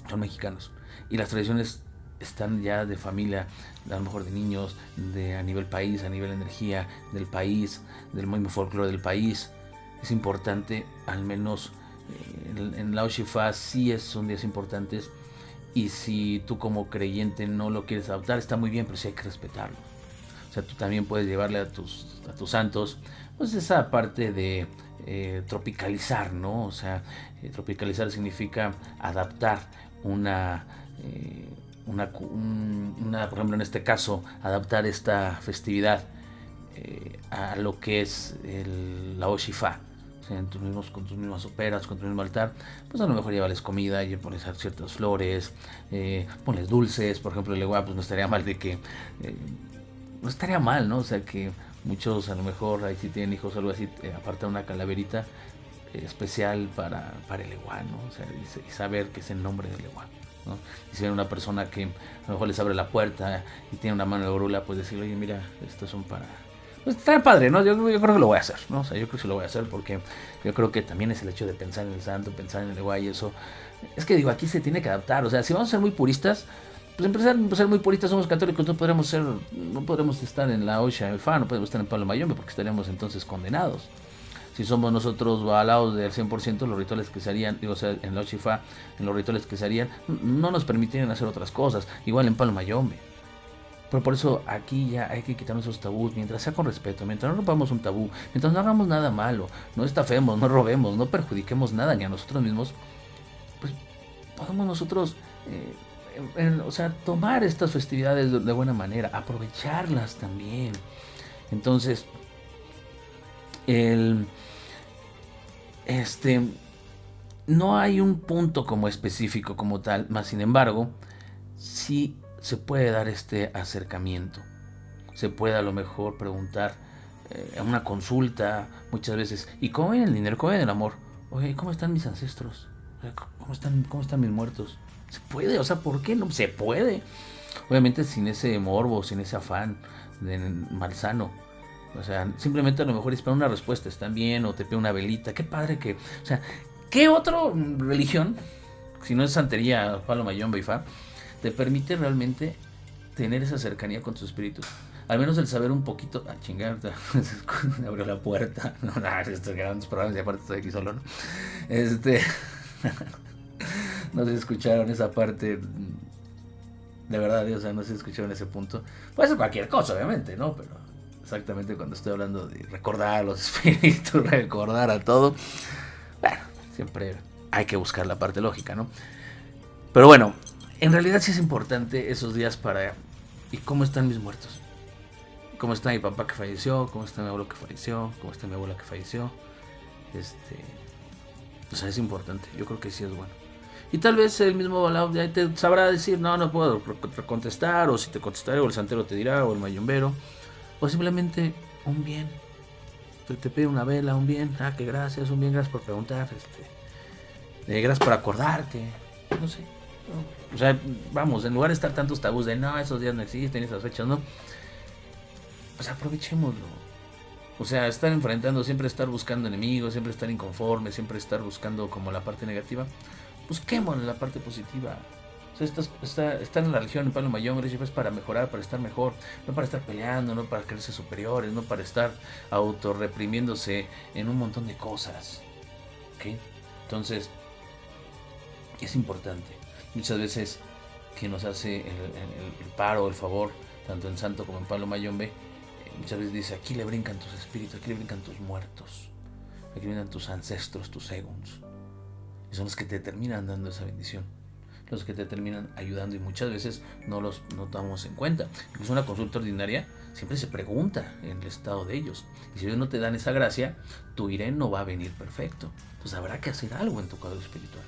son mexicanos. Y las tradiciones están ya de familia, a lo mejor de niños, a nivel país, a nivel energía del país, del mismo folclore del país. Es importante, al menos en la Oshifa sí son días importantes. Y si tú como creyente no lo quieres adoptar, está muy bien, pero sí hay que respetarlo. O sea, tú también puedes llevarle a tus santos, pues esa parte de tropicalizar, ¿no? O sea, tropicalizar significa adaptar por ejemplo, en este caso, adaptar esta festividad a lo que es la Oshifa. Con tus mismas operas, con tu mismo altar, pues a lo mejor llevarles comida, y pones ciertas flores, ponles dulces. Por ejemplo, el Ewa, pues no estaría mal no estaría mal, ¿no? O sea, que muchos a lo mejor ahí si tienen hijos o algo así, apartan una calaverita especial para el Ewa, ¿no? O sea, y saber que es el nombre del Ewa, ¿no? Y si hay una persona que a lo mejor les abre la puerta y tiene una mano de orula, pues decirle, oye, mira, estos son para... Pues está padre, ¿no? Yo creo que lo voy a hacer, ¿no? O sea, yo creo que sí lo voy a hacer, porque yo creo que también es el hecho de pensar en el santo, pensar en el guay, eso. Es que digo, aquí se tiene que adaptar. O sea, si vamos a ser muy puristas, pues empezar a ser muy puristas, somos católicos, no podremos estar en la Oshifa, no podemos estar en Palo Mayombe, porque estaríamos entonces condenados. Si somos nosotros balaos del 100%, los rituales que se harían, o sea, en la Oshifa, en los rituales que se harían, no nos permitirían hacer otras cosas. Igual en Palo Mayombe. Pero por eso aquí ya hay que quitarnos esos tabús, mientras sea con respeto, mientras no rompamos un tabú, mientras no hagamos nada malo, no estafemos, no robemos, no perjudiquemos nada ni a nosotros mismos, pues podemos nosotros, o sea, tomar estas festividades de buena manera, aprovecharlas también. Entonces, no hay un punto como específico como tal, más sin embargo, sí se puede dar este acercamiento. Se puede a lo mejor preguntar en una consulta muchas veces, ¿y cómo ven el dinero? ¿Cómo ven el amor? Oye, ¿cómo están mis ancestros? ¿Cómo están mis muertos? Se puede, o sea, ¿por qué no? Se puede. Obviamente sin ese morbo, sin ese afán de malsano. O sea, simplemente a lo mejor esperar una respuesta, ¿están bien? O te pide una velita. Qué padre que... O sea, ¿qué otra religión, si no es santería, Palo Mayombe y Fa, te permite realmente tener esa cercanía con tus espíritus? Al menos el saber un poquito... Ah, chingar, abrió la puerta. No, estos grandes programas y aparte estoy aquí solo, ¿no? No se escucharon esa parte. De verdad, o sea, no se escucharon ese punto. Puede ser cualquier cosa, obviamente, ¿no? Pero exactamente cuando estoy hablando de recordar a los espíritus, recordar a todo, bueno, siempre hay que buscar la parte lógica, ¿no? Pero bueno, en realidad sí es importante esos días para... ¿Y cómo están mis muertos? ¿Cómo está mi papá que falleció? ¿Cómo está mi abuelo que falleció? ¿Cómo está mi abuela que falleció? O sea, es importante. Yo creo que sí es bueno. Y tal vez el mismo Balao ya te sabrá decir, no puedo contestar, o si te contestaré, o el santero te dirá, o el mayombero, o simplemente un bien. Te pide una vela, un bien, que gracias, un bien, gracias por preguntar, gracias por acordarte, no sé. O sea, vamos, en lugar de estar tantos tabús de no, esos días no existen, esas fechas no, pues aprovechémoslo. O sea, estar enfrentando, siempre estar buscando enemigos, siempre estar inconforme, siempre estar buscando como la parte negativa, busquémosle la parte positiva. O sea, estar en la religión, en Palo Mayombe, es para mejorar, para estar mejor, no para estar peleando, no para creerse superiores, no para estar autorreprimiéndose en un montón de cosas. ¿Ok? Entonces, es importante. Muchas veces que nos hace el paro, el favor, tanto en Santo como en Palo Mayombe, muchas veces dice, aquí le brincan tus espíritus, aquí le brincan tus muertos, aquí le brincan tus ancestros, tus eguns. Y son los que te terminan dando esa bendición, los que te terminan ayudando, y muchas veces no los tomamos en cuenta. Incluso una consulta ordinaria siempre se pregunta en el estado de ellos, y si ellos no te dan esa gracia, tu IRE no va a venir perfecto. Entonces habrá que hacer algo en tu cuadro espiritual.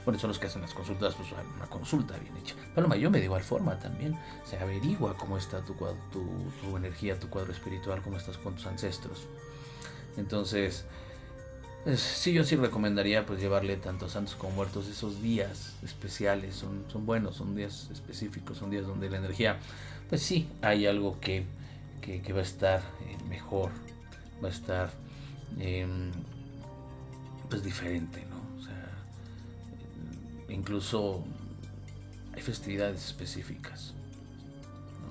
Bueno, son los que hacen las consultas, pues una consulta bien hecha. Palo Mayombe de igual forma también se averigua cómo está tu energía, tu cuadro espiritual, cómo estás con tus ancestros. Entonces, sí, yo sí recomendaría pues llevarle tanto a santos como muertos esos días especiales. Son buenos, son días específicos, son días donde la energía, pues sí, hay algo que va a estar mejor, va a estar pues diferente, ¿no? O sea, incluso hay festividades específicas,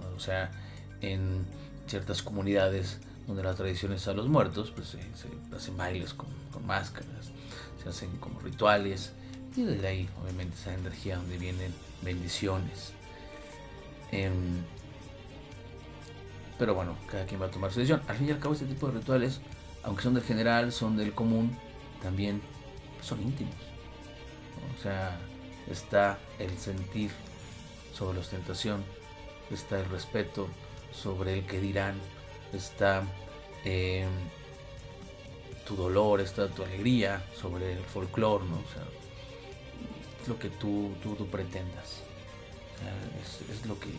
¿no? O sea, en ciertas comunidades donde la tradición es a los muertos, pues se hacen bailes con máscaras, se hacen como rituales, y desde ahí obviamente esa energía donde vienen bendiciones. Pero bueno, cada quien va a tomar su decisión. Al fin y al cabo, este tipo de rituales, aunque son del general, son del común, también son íntimos, ¿no? O sea, está el sentir sobre la ostentación, está el respeto sobre el que dirán, está tu dolor, está tu alegría sobre el folclore, ¿no? O sea, es lo que tú pretendas. O sea, es lo que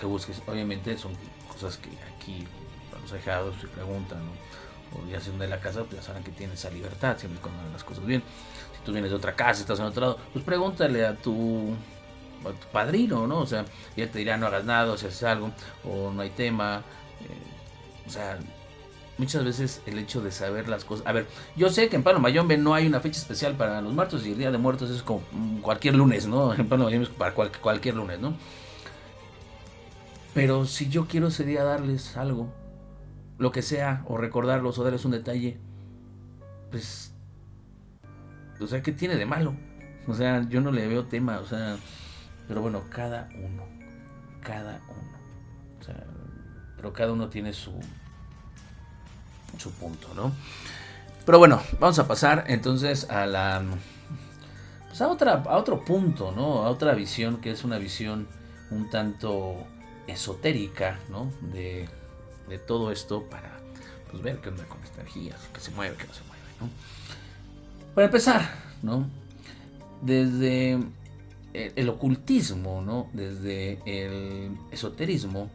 busques. Obviamente son cosas que aquí a los ahijados se preguntan, ¿no? O ya siendo de la casa, pues ya saben que tienes esa libertad siempre cuando hagan las cosas bien. Si tú vienes de otra casa, estás en otro lado, pues pregúntale a tu padrino, ¿no? O sea, y él te dirá no hagas nada, o si haces algo, o no hay tema. O sea, muchas veces el hecho de saber las cosas. A ver, yo sé que en Palo Mayombe no hay una fecha especial para los muertos, y el Día de Muertos es como cualquier lunes, ¿no? En Palo Mayombe es para cualquier lunes, ¿no? Pero si yo quiero ese día darles algo, lo que sea, o recordarlos, o darles un detalle, pues, o sea, ¿qué tiene de malo? O sea, yo no le veo tema, o sea, pero bueno, cada uno, o sea, pero cada uno tiene su punto, ¿no? Pero bueno, vamos a pasar entonces a pues a otro punto, ¿no? A otra visión, que es una visión un tanto esotérica, ¿no? De todo esto, para pues ver qué onda con esta energía, que se mueve, que no se mueve, ¿no? Para empezar, ¿no? Desde el ocultismo, ¿no? Desde el esoterismo,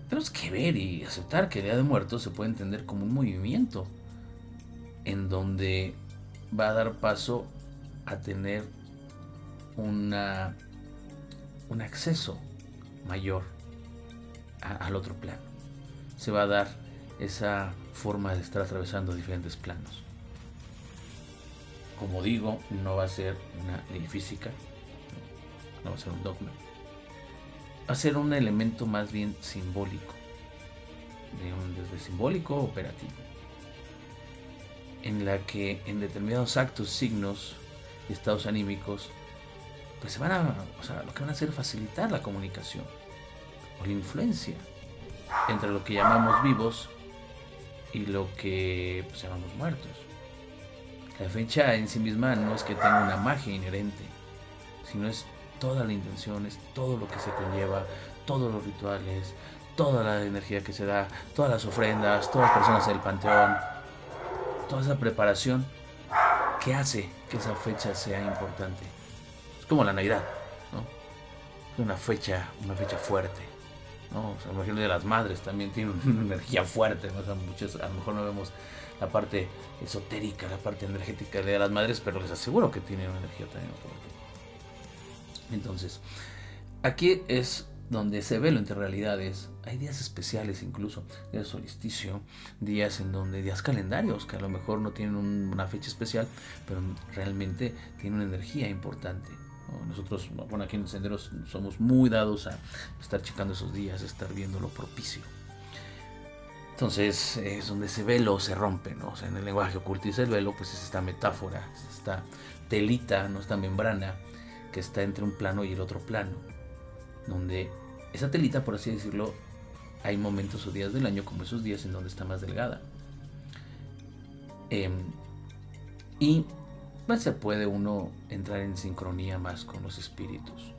tenemos que ver y aceptar que el Día de Muertos se puede entender como un movimiento en donde va a dar paso a tener un acceso mayor al otro plano. Se va a dar esa forma de estar atravesando diferentes planos. Como digo, no va a ser una ley física, no va a ser un dogma, va a ser un elemento más bien simbólico, desde simbólico a operativo, en la que en determinados actos, signos y estados anímicos, pues se van lo que van a hacer es facilitar la comunicación o la influencia entre lo que llamamos vivos y lo que pues llamamos muertos. La fecha en sí misma no es que tenga una magia inherente, sino es toda la intención, es todo lo que se conlleva, todos los rituales, toda la energía que se da, todas las ofrendas, todas las personas del panteón, toda esa preparación que hace que esa fecha sea importante. Es como la Navidad, ¿no? Es una fecha fuerte, ¿no? O sea, me imagino de las madres también tiene una energía fuerte, ¿no? O sea, muchos, a lo mejor no vemos la parte esotérica, la parte energética de las madres, pero les aseguro que tienen una energía también fuerte. Entonces, aquí es donde se ve lo entre realidades. Hay días especiales, incluso días de solsticio, días en donde días calendarios que a lo mejor no tienen una fecha especial, pero realmente tienen una energía importante, ¿no? Nosotros, bueno, aquí en el sendero somos muy dados a estar checando esos días, a estar viendo lo propicio. Entonces es donde ese velo se rompe, ¿no? O sea, en el lenguaje ocultista el velo pues es esta metáfora, es esta telita, no, esta membrana que está entre un plano y el otro plano, donde esa telita, por así decirlo, hay momentos o días del año como esos días en donde está más delgada, y pues se puede uno entrar en sincronía más con los espíritus,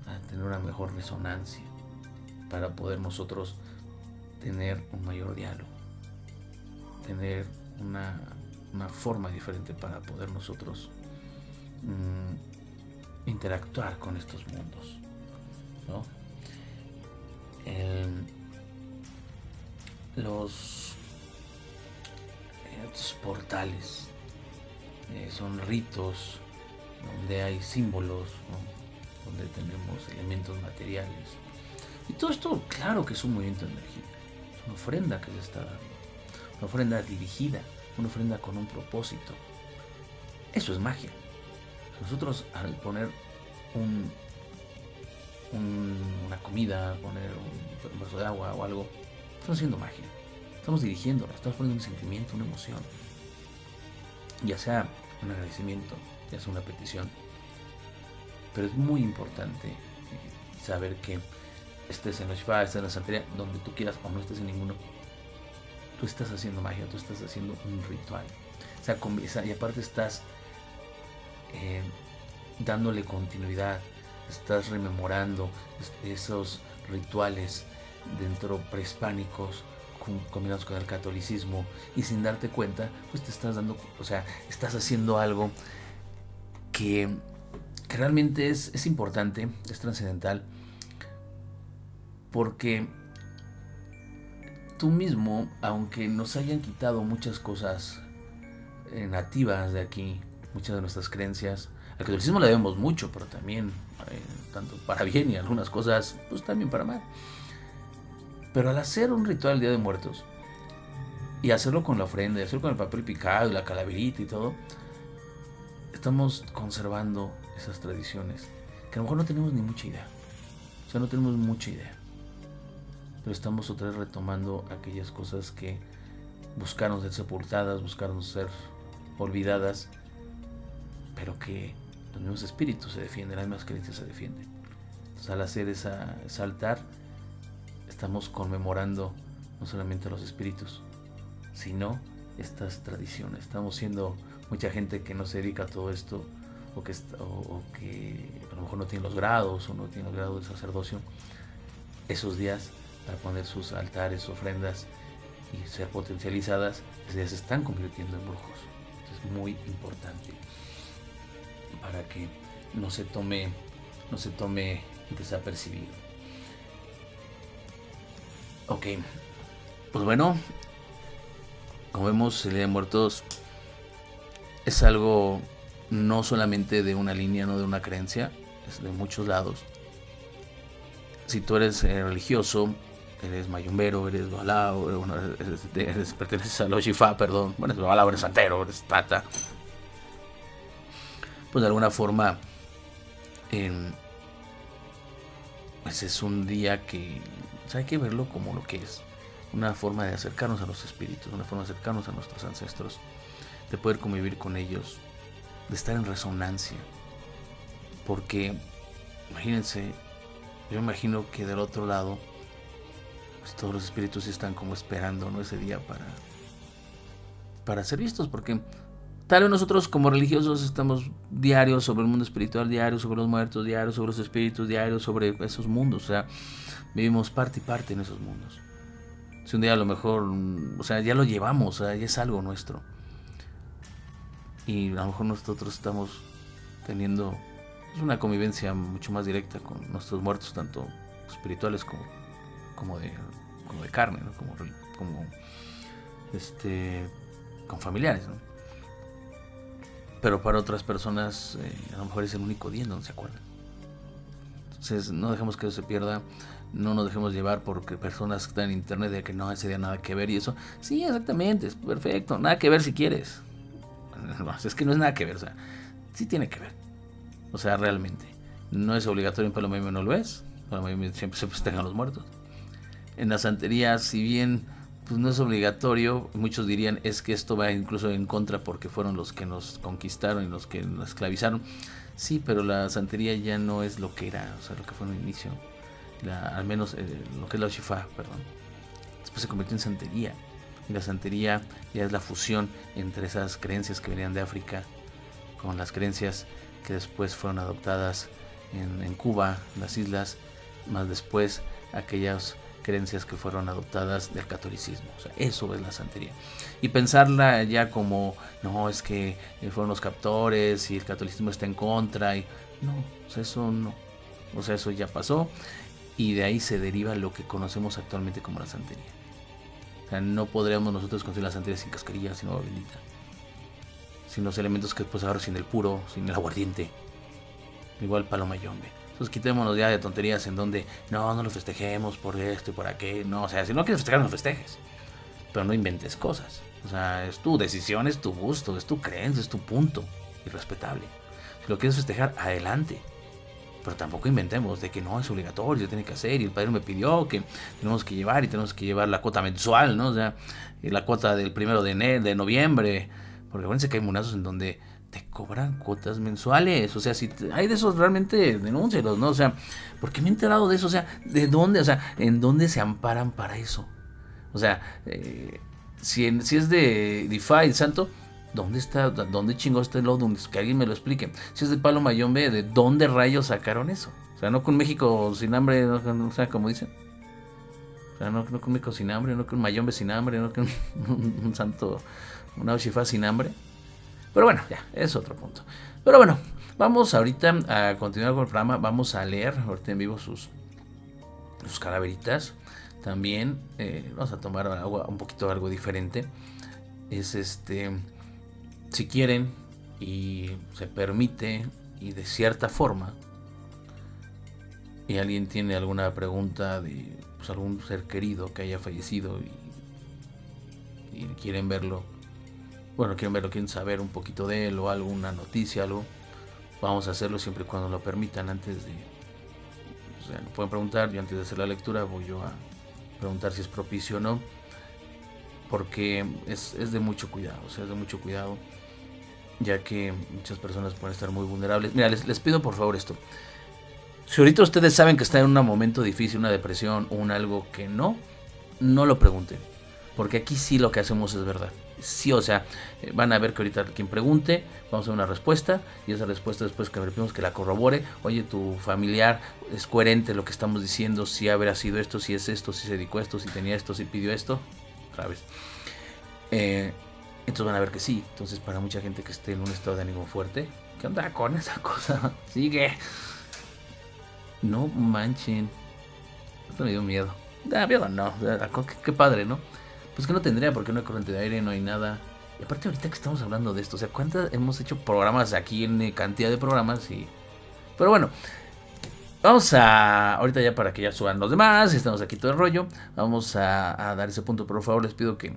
a tener una mejor resonancia para poder nosotros tener un mayor diálogo, tener una forma diferente para poder nosotros interactuar con estos mundos, ¿no? Los estos portales son ritos donde hay símbolos, ¿no? Donde tenemos elementos materiales, y todo esto, claro que es un movimiento de energía, es una ofrenda que se está dando, una ofrenda dirigida, una ofrenda con un propósito. Eso es magia. Nosotros al poner una comida, poner un vaso de agua o algo, estamos haciendo magia, estamos dirigiéndola, estamos poniendo un sentimiento, una emoción, ya sea un agradecimiento, ya sea una petición. Pero es muy importante saber que estés en la Shifa, estés en la santería, donde tú quieras, o no estés en ninguno, tú estás haciendo magia, tú estás haciendo un ritual. O sea, y aparte estás dándole continuidad, estás rememorando esos rituales dentro prehispánicos combinados con el catolicismo, y sin darte cuenta pues te estás dando, o sea, estás haciendo algo que realmente es importante, es trascendental, porque tú mismo, aunque nos hayan quitado muchas cosas nativas de aquí, muchas de nuestras creencias, al catolicismo le debemos mucho, pero también tanto para bien, y algunas cosas pues también para mal. Pero al hacer un ritual el Día de Muertos, y hacerlo con la ofrenda, y hacerlo con el papel picado y la calaverita y todo, estamos conservando esas tradiciones que a lo mejor no tenemos ni mucha idea. O sea, no tenemos mucha idea, pero estamos otra vez retomando aquellas cosas que buscaron ser sepultadas, buscaron ser olvidadas, pero que los mismos espíritus se defienden, las mismas creencias se defienden. Entonces, al hacer ese altar, estamos conmemorando no solamente a los espíritus, sino estas tradiciones. Estamos siendo mucha gente que no se dedica a todo esto, o que a lo mejor no tiene los grados, o no tiene los grados de sacerdocio, esos días para poner sus altares, ofrendas y ser potencializadas, esos días se están convirtiendo en brujos. Entonces, es muy importante para que no se tome desapercibido. Ok, pues bueno, como vemos, el Día de Muertos es algo no solamente de una línea, no de una creencia, es de muchos lados. Si tú eres religioso, eres mayumbero, eres balao, perteneces a los Shifa, perdón, bueno, eres balao, eres santero, eres tata, pues de alguna forma pues es un día que hay que verlo como lo que es, una forma de acercarnos a los espíritus, una forma de acercarnos a nuestros ancestros, de poder convivir con ellos, de estar en resonancia. Porque imagínense, yo imagino que del otro lado pues todos los espíritus están como esperando, ¿no?, ese día para ser vistos, porque tal vez nosotros como religiosos estamos diarios sobre el mundo espiritual, diarios sobre los muertos, diarios sobre los espíritus, diarios sobre esos mundos, o sea, vivimos parte y parte en esos mundos. Si un día a lo mejor, o sea, ya lo llevamos, o sea, ya es algo nuestro. y a lo mejor nosotros estamos teniendo una convivencia mucho más directa con nuestros muertos, tanto espirituales como de carne, ¿no? como con familiares, ¿no? Pero para otras personas a lo mejor es el único día en donde se acuerdan. Entonces no dejemos que eso se pierda, no nos dejemos llevar porque personas que están en internet de que no, ese día nada que ver y eso. Sí, exactamente, es perfecto, nada que ver si quieres. No, es que no es nada que ver, o sea, sí tiene que ver. O sea, realmente. No es obligatorio en Palo Mayombe, no lo es. Palo Mayombe siempre se festejan los muertos. En la santería, si bien pues no es obligatorio, muchos dirían es que esto va incluso en contra porque fueron los que nos conquistaron y los que nos esclavizaron. Sí, pero la santería ya no es lo que era, o sea, lo que fue en el inicio. Al menos lo que es la Shifa, perdón. Después se convirtió en santería. Y la santería ya es la fusión entre esas creencias que venían de África con las creencias que después fueron adoptadas en Cuba, en las islas, más después aquellas creencias que fueron adoptadas del catolicismo. O sea, eso es la santería. Y pensarla ya como, no, es que fueron los captores y el catolicismo está en contra. No, o sea, eso no. O sea, eso ya pasó y de ahí se deriva lo que conocemos actualmente como la santería. O sea, no podríamos nosotros conseguir la santería sin cascarilla, sin agua bendita, sin los elementos que después agarro, sin el puro, sin el aguardiente. Igual Palo Mayombe. Entonces quitémonos ya de tonterías en donde no lo festejemos por esto y por aquello. No, o sea, si no quieres festejar, no festejes. Pero no inventes cosas. O sea, es tu decisión, es tu gusto, es tu creencia, es tu punto. Irrespetable. Si lo quieres festejar, adelante. Pero tampoco inventemos de que no es obligatorio, se tiene que hacer. Y el padre me pidió que tenemos que llevar la cuota mensual, ¿no? O sea, la cuota del 1 de noviembre. Porque acuérdense que hay munazos en donde te cobran cuotas mensuales. O sea, si hay de esos, realmente denúncielos, ¿no? O sea, ¿por qué me he enterado de eso? O sea, ¿de dónde? O sea, ¿en dónde se amparan para eso? O sea, si es de DeFi, Santo, ¿dónde chingó este lodo? Que alguien me lo explique. Si es de Palo Mayombe, ¿de dónde rayos sacaron eso? O sea, no con México sin hambre, no, o sea, como dicen. O sea, no con México sin hambre, no con Mayombe sin hambre, no con un santo, una Oshifa sin hambre. Pero bueno, ya, es otro punto. Pero bueno, vamos ahorita a continuar con el programa. Vamos a leer ahorita en vivo sus calaveritas. También vamos a tomar un poquito algo diferente. Es si quieren y se permite y de cierta forma, y alguien tiene alguna pregunta de pues, algún ser querido que haya fallecido y quieren verlo. Bueno, quieren saber un poquito de él o alguna noticia, algo. Vamos a hacerlo siempre y cuando lo permitan. O sea, pueden preguntar. Yo antes de hacer la lectura voy yo a preguntar si es propicio o no. Porque es de mucho cuidado. O sea, es de mucho cuidado. Ya que muchas personas pueden estar muy vulnerables. Mira, les pido por favor esto. Si ahorita ustedes saben que están en un momento difícil, una depresión o algo que no lo pregunten. Porque aquí sí lo que hacemos es verdad. Sí, o sea, van a ver que ahorita quien pregunte, vamos a dar una respuesta y esa respuesta después que pedimos que la corrobore. Oye, tu familiar es coherente lo que estamos diciendo, si habrá sido esto, si es esto, si se dedicó a esto, si tenía esto, si pidió esto, ¿sabes? Entonces van a ver que sí. Entonces para mucha gente que esté en un estado de ánimo fuerte, ¿qué onda con esa cosa? Sigue. No manchen. Esto me dio miedo. Miedo no, qué padre, ¿no? Pues que no tendría porque no hay corriente de aire, no hay nada. Y aparte ahorita que estamos hablando de esto, o sea, ¿cuántas hemos hecho programas aquí en cantidad de programas? Pero bueno, vamos a, ahorita ya para que ya suban los demás, estamos aquí todo el rollo, vamos a dar ese punto. Por favor les pido que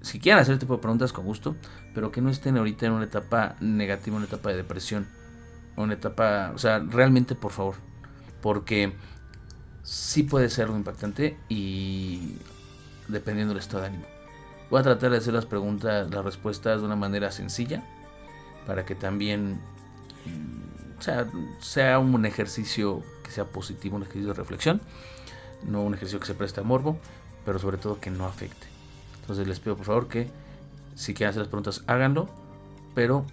si quieren hacer este tipo de preguntas con gusto, pero que no estén ahorita en una etapa negativa, una etapa de depresión, una etapa, o sea, realmente por favor, porque sí puede ser algo impactante y dependiendo del estado de ánimo. Voy a tratar de hacer las respuestas de una manera sencilla para que también sea un ejercicio que sea positivo, un ejercicio de reflexión, no un ejercicio que se preste a morbo, pero sobre todo que no afecte. Entonces les pido por favor que si quieren hacer las preguntas háganlo, pero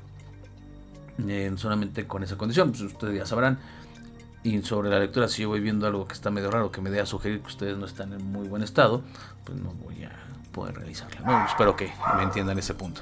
solamente con esa condición. Pues ustedes ya sabrán. Y sobre la lectura, si yo voy viendo algo que está medio raro, que me dé a sugerir que ustedes no están en muy buen estado, pues no voy a poder realizarla. Bueno, espero que me entiendan ese punto.